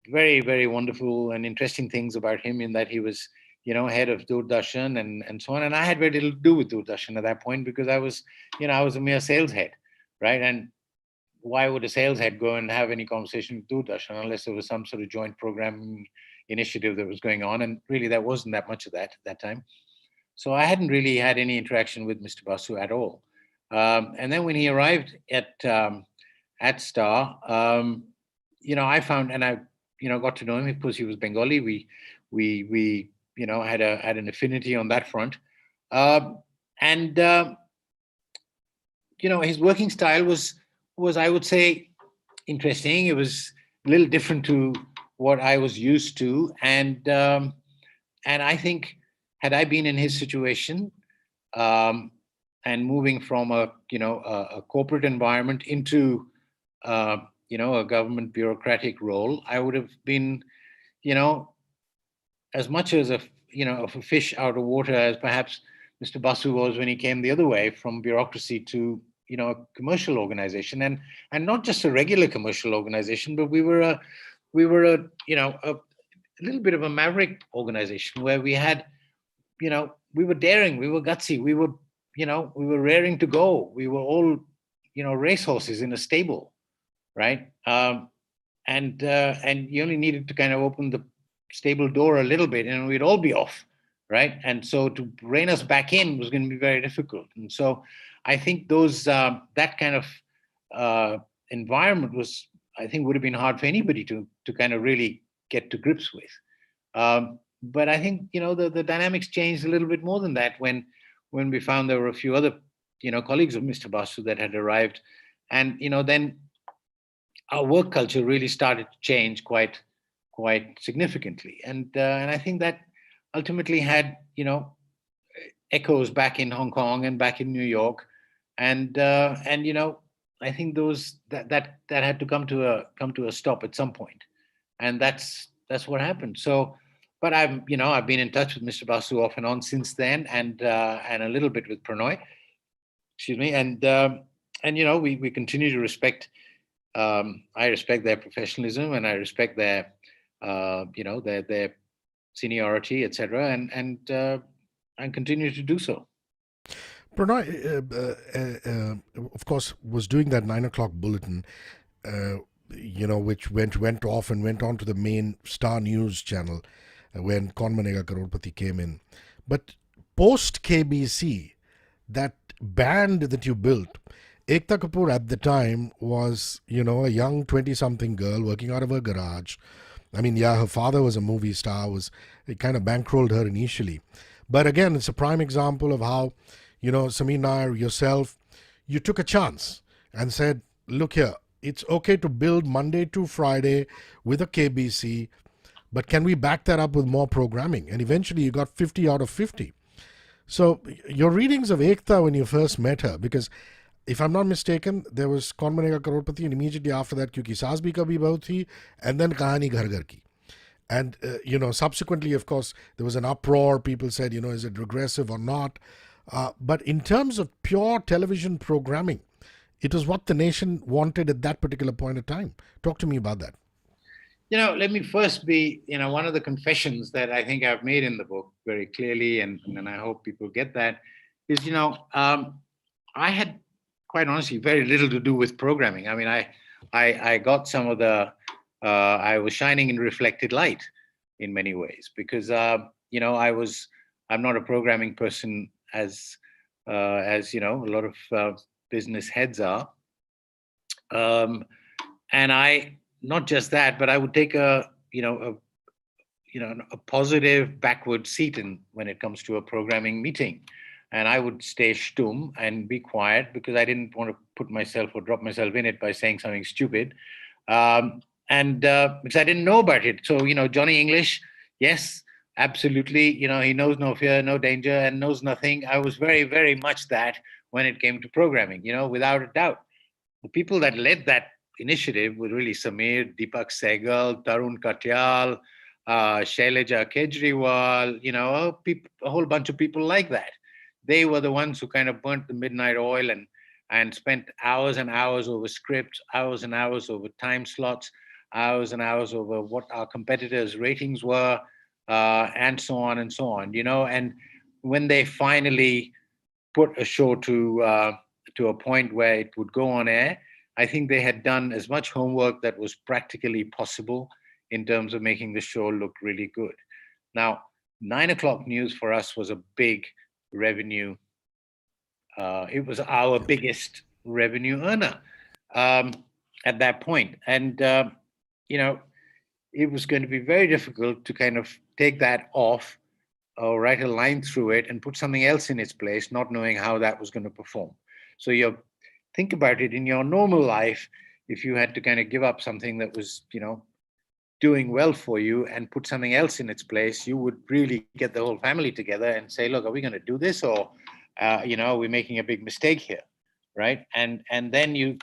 very, very wonderful and interesting things about him, in that he was, head of Doordarshan and so on. And I had very little to do with Doordarshan at that point, because I was a mere sales head, right? And why would a sales head go and have any conversation with Doordarshan unless there was some sort of joint programming initiative that was going on? And really, there wasn't that much of that at that time. So I hadn't really had any interaction with Mr. Basu at all. And then when he arrived at Star, I found, and I, got to know him because he was Bengali. We had an affinity on that front. His working style was, I would say, interesting. It was a little different to what I was used to. And I think, had I been in his situation, and moving from a corporate environment into a government bureaucratic role, I would have been, as much as a fish out of water as perhaps Mr. Basu was when he came the other way from bureaucracy to a commercial organization, and not just a regular commercial organization, but we were a little bit of a maverick organization where we had, we were daring, we were gutsy, we were raring to go. We were all, racehorses in a stable, right? And you only needed to kind of open the stable door a little bit and we'd all be off, right? And so to rein us back in was going to be very difficult. And so I think that kind of environment would have been hard for anybody to kind of really get to grips with. but I think, the dynamics changed a little bit more than that when we found there were a few other, colleagues of Mr. Basu that had arrived. And, then our work culture really started to change quite significantly. And I think that ultimately had, echoes back in Hong Kong and back in New York. And I think that had to come to a stop at some point. And that's what happened. So, but I've been in touch with Mr. Basu off and on since then, and a little bit with Pranoy, excuse me, and we continue to respect. I respect their professionalism, and I respect their their seniority, etc., and continue to do so. Pranay, of course, was doing that 9 o'clock bulletin, which went off and went on to the main Star News channel when Kaun Banega Crorepati came in. But post KBC, that band that you built, Ekta Kapoor at the time was, a young 20-something girl working out of her garage. I mean, yeah, her father was a movie star, it kind of bankrolled her initially. But again, it's a prime example of how, Sameer Nair, yourself, you took a chance and said, look here, it's okay to build Monday to Friday with a KBC, but can we back that up with more programming? And eventually you got 50 out of 50. So your readings of Ekta when you first met her, because if I'm not mistaken, there was Kaun Banega Crorepati, and immediately after that, Kyunki Saas Bhi Kabhi Bahu Thi, and then Kahani Ghar Ghar Ki. And, subsequently, of course, there was an uproar. People said, is it regressive or not? But in terms of pure television programming, it was what the nation wanted at that particular point of time. Talk to me about that. Let me first be, one of the confessions that I think I've made in the book very clearly, and I hope people get that, is, I had, quite honestly, very little to do with programming. I mean, I got some of the, I was shining in reflected light in many ways because, I'm not a programming person as a lot of business heads are. And not just that, but I would take a positive backward seat when it comes to a programming meeting. And I would stay stum and be quiet because I didn't want to put myself or drop myself in it by saying something stupid. Because I didn't know about it. So, Johnny English, yes, absolutely. He knows no fear, no danger, and knows nothing. I was very, very much that when it came to programming, without a doubt. The people that led that initiative were really Sameer, Deepak Sehgal, Tarun Katyal, Shailaja Kejriwal, a whole bunch of people like that. They were the ones who kind of burnt the midnight oil and spent hours and hours over scripts, hours and hours over time slots, hours and hours over what our competitors' ratings were, and so on and so on. And when they finally put a show to a point where it would go on air, I think they had done as much homework that was practically possible in terms of making the show look really good. Now, 9 o'clock news for us was a big revenue. It was our biggest revenue earner at that point. And, it was going to be very difficult to kind of take that off or write a line through it and put something else in its place, not knowing how that was going to perform. So think about it in your normal life, if you had to kind of give up something that was, doing well for you and put something else in its place, you would really get the whole family together and say, look, are we going to do this? Or, are we making a big mistake here? Right. And then you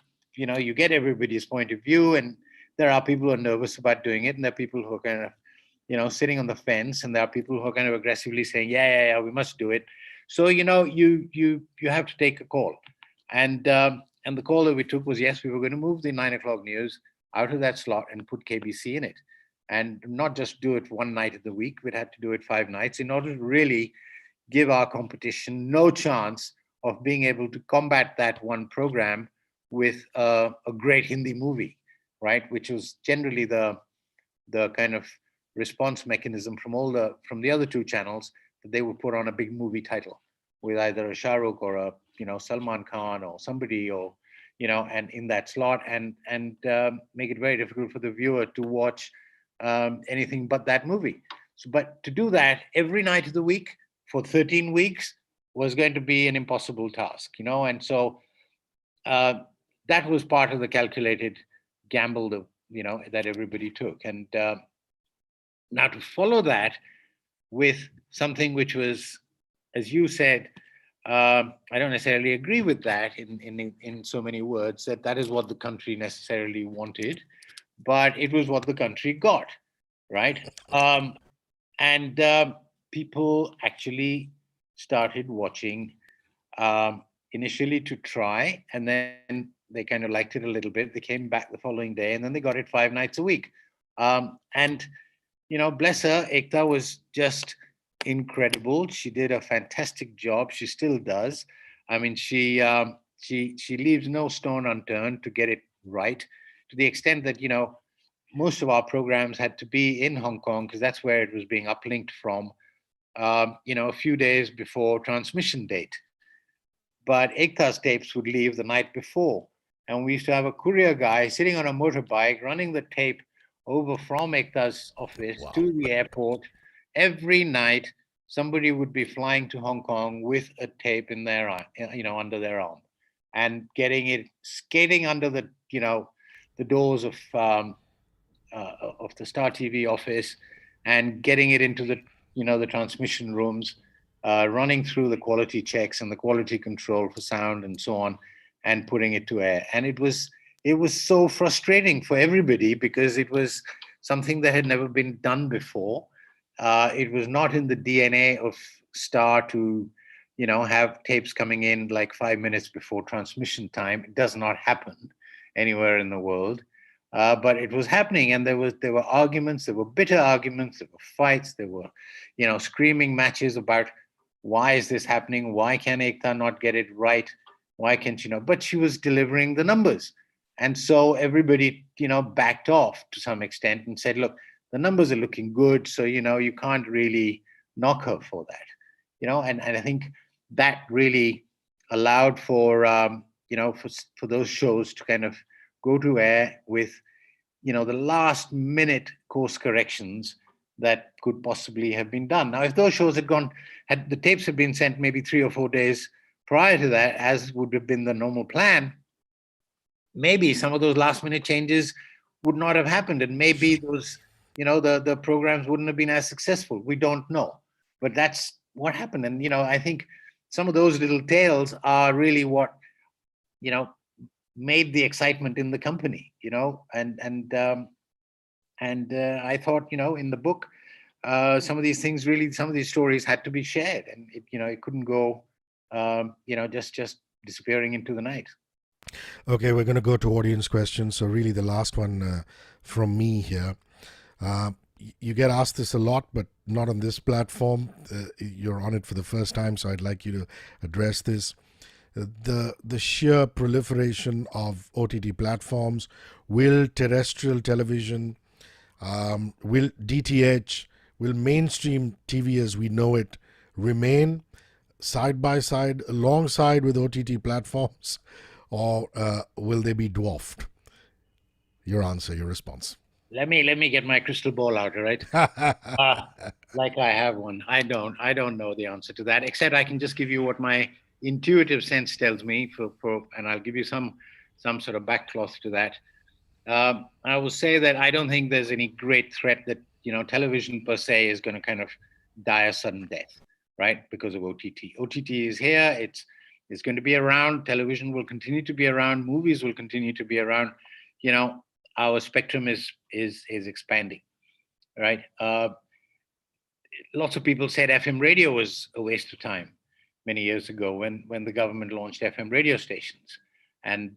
get everybody's point of view, and there are people who are nervous about doing it. And there are people who are kind of, sitting on the fence, and there are people who are kind of aggressively saying, yeah, we must do it. So, you have to take a call. And the call that we took was, yes, we were going to move the 9 o'clock news out of that slot and put KBC in it. And not just do it one night of the week, we'd had to do it 5 nights in order to really give our competition no chance of being able to combat that one program with a great Hindi movie, right? Which was generally the kind of response mechanism from the other two channels, that they would put on a big movie title with either a Shah Rukh or a Salman Khan or somebody, or and in that slot, and make it very difficult for the viewer to watch anything but that movie. So, but to do that every night of the week for 13 weeks was going to be an impossible task, and so that was part of the calculated gamble that that everybody took. And now to follow that with something which was, as you said, I don't necessarily agree with that in so many words, that is what the country necessarily wanted, but it was what the country got, right? And people actually started watching initially to try, and then they kind of liked it a little bit. They came back the following day, and then they got it 5 nights a week. And bless her, Ekta was just incredible. She did a fantastic job. She still does. I mean, she leaves no stone unturned to get it right, to the extent that most of our programs had to be in Hong Kong because that's where it was being uplinked from. A few days before transmission date. But Ekta's tapes would leave the night before. And we used to have a courier guy sitting on a motorbike running the tape over from Ekta's office to the airport. Every night, somebody would be flying to Hong Kong with a tape in their, under their arm, and getting it, skating under the, the doors of the Star TV office, and getting it into the, the transmission rooms, running through the quality checks and the quality control for sound and so on, and putting it to air. And it was so frustrating for everybody because it was something that had never been done before. It was not in the DNA of Star to, have tapes coming in like 5 minutes before transmission time. It does not happen anywhere in the world. But it was happening, and there were arguments, there were bitter arguments, there were fights, there were, screaming matches about why is this happening? Why can Ekta not get it right? Why can't she know? But she was delivering the numbers. And so everybody, backed off to some extent and said, look, the numbers are looking good. So, you can't really knock her for that, and I think that really allowed for, for those shows to kind of go to air with, the last minute course corrections that could possibly have been done. Now, if those shows had the tapes had been sent maybe 3 or 4 days prior to that, as would have been the normal plan, maybe some of those last minute changes would not have happened. And maybe those, the programs wouldn't have been as successful. We don't know, but that's what happened. And, I think some of those little tales are really what, made the excitement in the company, and I thought, in the book, some of these things really, some of these stories had to be shared, and it couldn't go, just disappearing into the night. Okay, we're going to go to audience questions. So really the last one from me here. You get asked this a lot, but not on this platform. You're on it for the first time, so I'd like you to address this. The sheer proliferation of OTT platforms, will terrestrial television, will DTH, will mainstream TV as we know it remain side by side alongside with OTT platforms, or will they be dwarfed? Your answer, your response. Let me get my crystal ball out, all right? Like I have one. I don't know the answer to that, except I can just give you what my intuitive sense tells me, and I'll give you some sort of backcloth to that. I will say that I don't think there's any great threat that television per se is going to kind of die a sudden death, right? Because of OTT. OTT is here. It's going to be around. Television will continue to be around. Movies will continue to be around. Our spectrum is expanding, right? Lots of people said FM radio was a waste of time many years ago when the government launched FM radio stations, and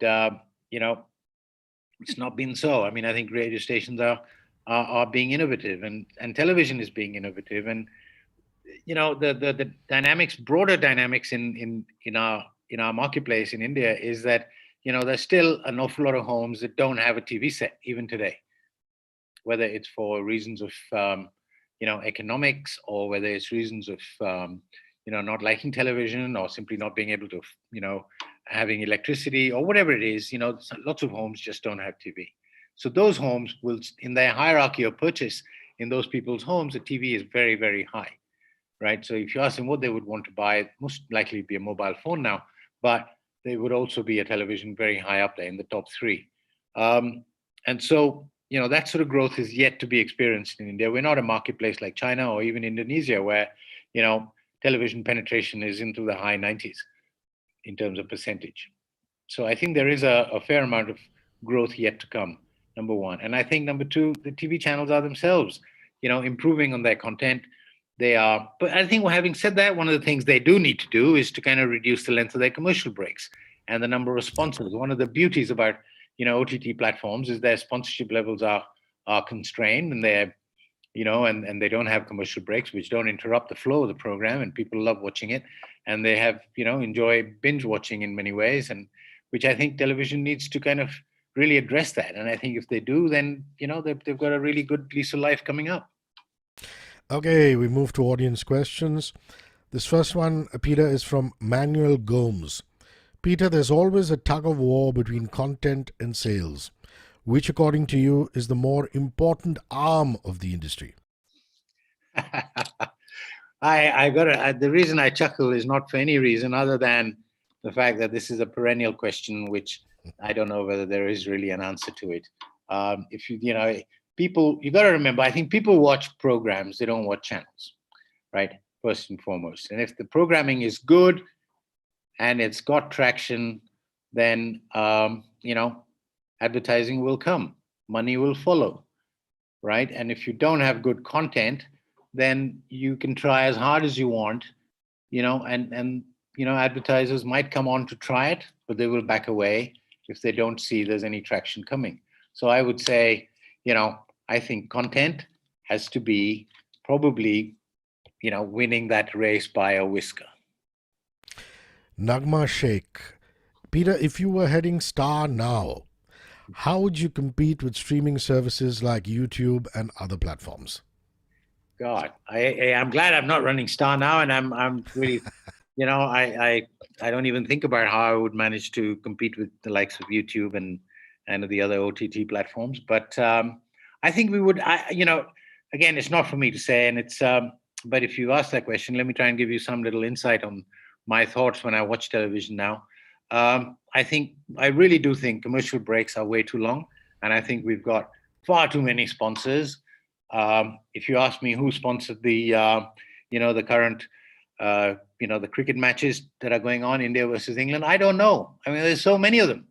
it's not been so. I mean, I think radio stations are being innovative, and television is being innovative, and the dynamics, broader dynamics in our marketplace in India is that there's still an awful lot of homes that don't have a TV set even today, whether it's for reasons of economics, or whether it's reasons of not liking television, or simply not being able to having electricity, or whatever it is. Lots of homes just don't have TV. So those homes will, in their hierarchy of purchase, in those people's homes, the TV is very, very high, right? So if you ask them what they would want to buy, most likely be a mobile phone now, but they would also be a television very high up there in the top three. And so, that sort of growth is yet to be experienced in India. We're not a marketplace like China or even Indonesia where, television penetration is into the high 90s in terms of percentage. So I think there is a fair amount of growth yet to come, number one. And I think number two, the TV channels are themselves, improving on their content. They are, but I think having said that, one of the things they do need to do is to kind of reduce the length of their commercial breaks and the number of sponsors. One of the beauties about, OTT platforms is their sponsorship levels are constrained, and they're, and they don't have commercial breaks, which don't interrupt the flow of the program, and people love watching it. And they have, enjoy binge watching in many ways, and which I think television needs to kind of really address that. And I think if they do, then, they've got a really good lease of life coming up. Okay, we move to audience questions. This first one, Peter, is from Manuel Gomes. Peter, there's always a tug of war between content and sales. Which, according to you, is the more important arm of the industry? The reason I chuckle is not for any reason other than the fact that this is a perennial question, which I don't know whether there is really an answer to it. If people, you got to remember, I think people watch programs, they don't watch channels, right? First and foremost. And if the programming is good and it's got traction, then, advertising will come, money will follow, right? And if you don't have good content, then you can try as hard as you want, and advertisers might come on to try it, but they will back away if they don't see there's any traction coming. So I would say, I think content has to be probably, winning that race by a whisker. Nagma Sheikh. Peter, if you were heading Star now, how would you compete with streaming services like YouTube and other platforms? God, I'm glad I'm not running Star now, and I'm really, I don't even think about how I would manage to compete with the likes of YouTube and the other OTT platforms. But I think we would. Again, it's not for me to say, and it's. But if you ask that question, let me try and give you some little insight on my thoughts when I watch television now. I really do think commercial breaks are way too long, and I think we've got far too many sponsors. If you ask me who sponsored the current, the cricket matches that are going on, India versus England, I don't know. I mean, there's so many of them,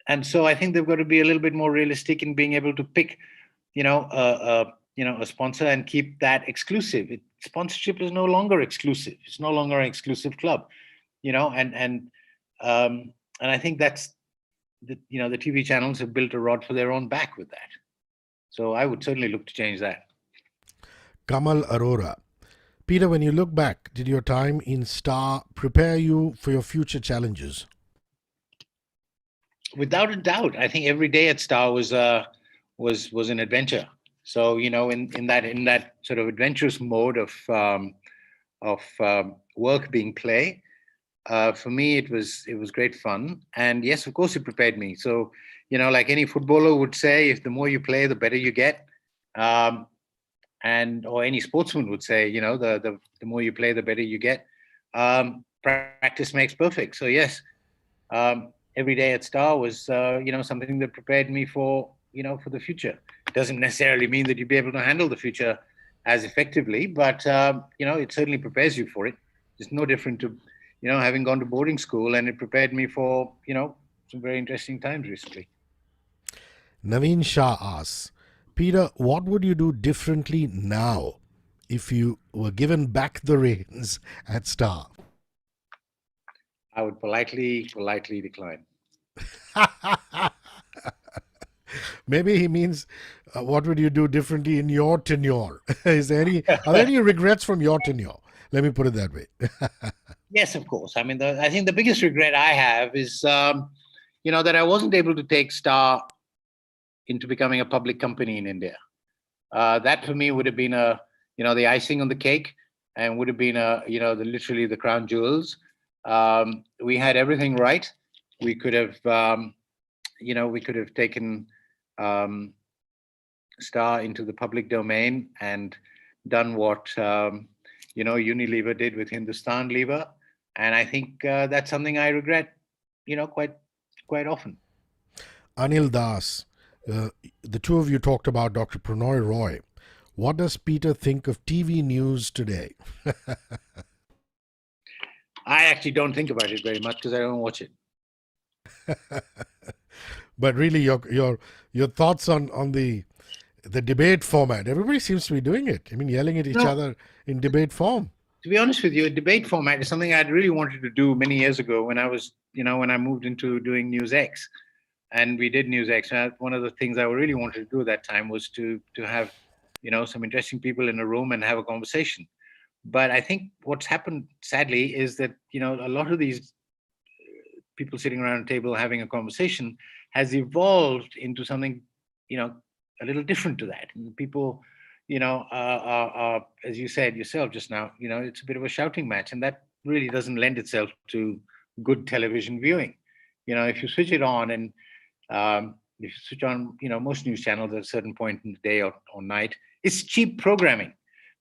and so I think they've got to be a little bit more realistic in being able to pick, a sponsor and keep that exclusive. Sponsorship is no longer exclusive. It's no longer an exclusive club, and I think that's the TV channels have built a rod for their own back with that. So I would certainly look to change that. Kamal Arora. Peter, when you look back, did your time in Star prepare you for your future challenges? Without a doubt, I think every day at Star was an adventure. So in that sort of adventurous mode of work being play, for me it was great fun, and yes, of course, it prepared me. So like any footballer would say, if the more you play, the better you get, or any sportsman would say, the more you play, the better you get. Practice makes perfect. So yes, every day at Star was something that prepared me for the future. It doesn't necessarily mean that you'll be able to handle the future as effectively, but it certainly prepares you for it. It's no different to having gone to boarding school, and it prepared me for some very interesting times recently. Naveen Shah asks, Peter, what would you do differently now if you were given back the reins at Star? I would politely decline. Maybe he means, what would you do differently in your tenure? Are there any regrets from your tenure? Let me put it that way. Yes, of course. I mean, I think the biggest regret I have is, that I wasn't able to take Star into becoming a public company in India. That for me would have been the icing on the cake, and would have been literally the crown jewels. We had everything right. We could have, taken star into the public domain and done what Unilever did with Hindustan Lever, and I think that's something I regret, quite often. Anil Das, the two of you talked about Dr. Prannoy Roy. What does Peter think of TV news today? I actually don't think about it very much because I don't watch it. But really, your thoughts on the debate format. Everybody seems to be doing it. I mean, yelling at each other in debate form. To be honest with you, a debate format is something I'd really wanted to do many years ago when I moved into doing News X, and we did News X. One of the things I really wanted to do at that time was to have, some interesting people in a room and have a conversation. But I think what's happened, sadly, is that, a lot of these people sitting around a table having a conversation has evolved into something, a little different to that. And people, are, as you said yourself just now, it's a bit of a shouting match, and that really doesn't lend itself to good television viewing. If you switch it on and if you switch on, most news channels at a certain point in the day or night, it's cheap programming,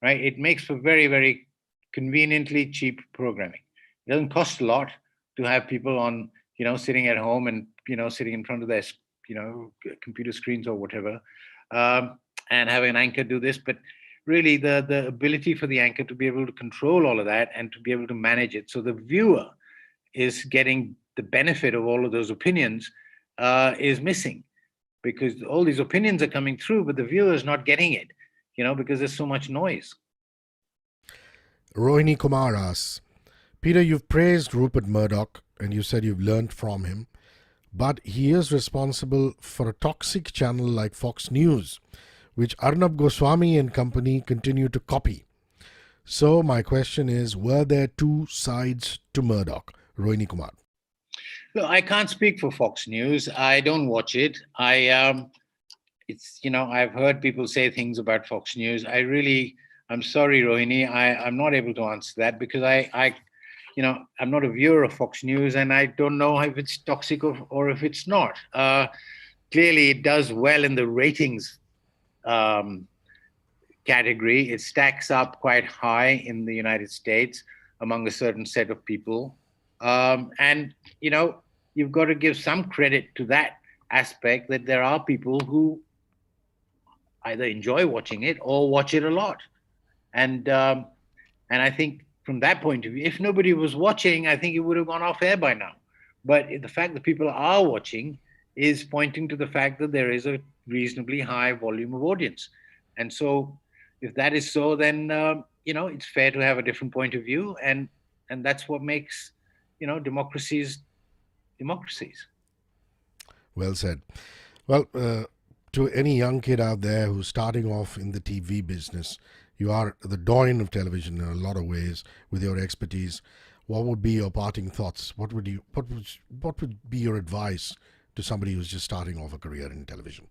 right? It makes for very, very conveniently cheap programming. It doesn't cost a lot to have people on, sitting at home and, sitting in front of their, computer screens or whatever, and have an anchor do this. But really the ability for the anchor to be able to control all of that and to be able to manage it, so the viewer is getting the benefit of all of those opinions, is missing, because all these opinions are coming through, but the viewer is not getting it, because there's so much noise. Rohini Kumar asks, Peter, you've praised Rupert Murdoch and you said you've learned from him, but he is responsible for a toxic channel like Fox News, which Arnab Goswami and company continue to copy. So my question is, were there two sides to Murdoch? Rohini Kumar. Look, I can't speak for Fox News. I don't watch it. I've heard people say things about Fox News. I'm sorry, Rohini, I'm not able to answer that, because I'm not a viewer of Fox News, and I don't know if it's toxic or if it's not. Clearly, it does well in the ratings category. It stacks up quite high in the United States among a certain set of people. And you've got to give some credit to that aspect, that there are people who either enjoy watching it or watch it a lot. And I think from that point of view, if nobody was watching, I think it would have gone off air by now. But the fact that people are watching is pointing to the fact that there is a reasonably high volume of audience. And so if that is so, then, it's fair to have a different point of view. And that's what makes, democracies. Well said. Well, to any young kid out there who's starting off in the TV business, you are the doyen of television in a lot of ways with your expertise. What would be your parting thoughts? What would be your advice to somebody who's just starting off a career in television?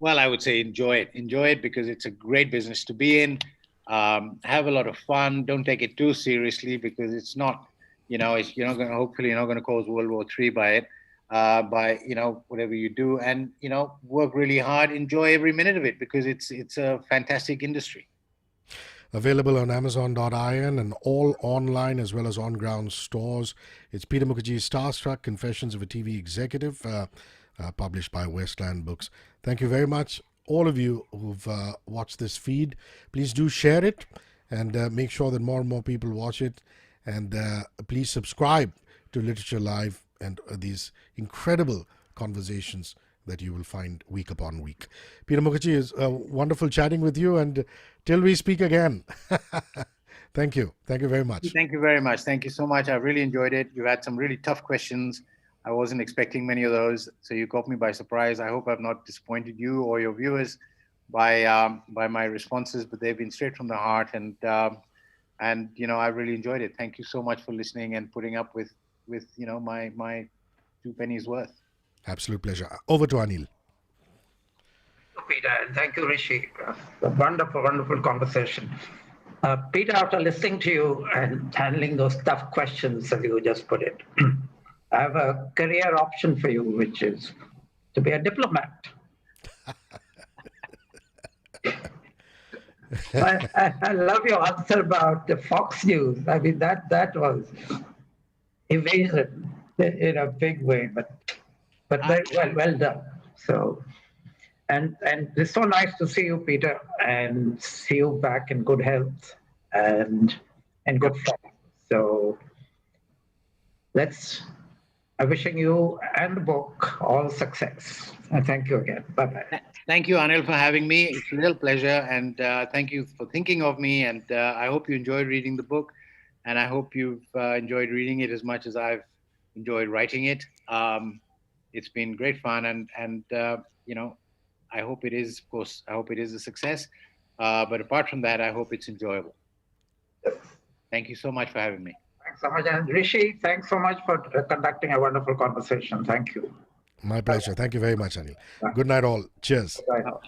Well, I would say enjoy it. Enjoy it because it's a great business to be in. Have a lot of fun. Don't take it too seriously, because it's not, hopefully you're not going to cause World War III by it, by whatever you do, and work really hard. Enjoy every minute of it, because it's a fantastic industry. Available on Amazon.in and all online as well as on-ground stores. It's Peter Mukerjea's Starstruck, Confessions of a TV Executive, published by Westland Books. Thank you very much, all of you who've watched this feed. Please do share it and make sure that more and more people watch it. And please subscribe to Literature Live and these incredible conversations that you will find week upon week. Peter Mukerjea, is wonderful chatting with you, and till we speak again. Thank you. Thank you very much. Thank you very much. Thank you so much. I really enjoyed it. You had some really tough questions. I wasn't expecting many of those, so you caught me by surprise. I hope I've not disappointed you or your viewers by my responses, but they've been straight from the heart, and I really enjoyed it. Thank you so much for listening and putting up with my 2 pennies worth. Absolute pleasure. Over to Anil. Peter, and thank you, Hrishi. A wonderful, wonderful conversation. Peter, after listening to you and handling those tough questions, as you just put it, I have a career option for you, which is to be a diplomat. I love your answer about the Fox News. I mean, that was evasion in a big way, but very well done. So, and it's so nice to see you, Peter, and see you back in good health and good form. So I'm wishing you and the book all success. And thank you again. Bye bye. Thank you, Anil, for having me. It's a real pleasure. And thank you for thinking of me. And I hope you enjoyed reading the book. And I hope you've enjoyed reading it as much as I've enjoyed writing it. It's been great fun. And I hope it is, of course, I hope it is a success. But apart from that, I hope it's enjoyable. Thank you so much for having me. Thanks so much. And Hrishi, thanks so much for conducting a wonderful conversation. Thank you. My pleasure. Thank you very much, Anil. Good night, all. Cheers. Bye now.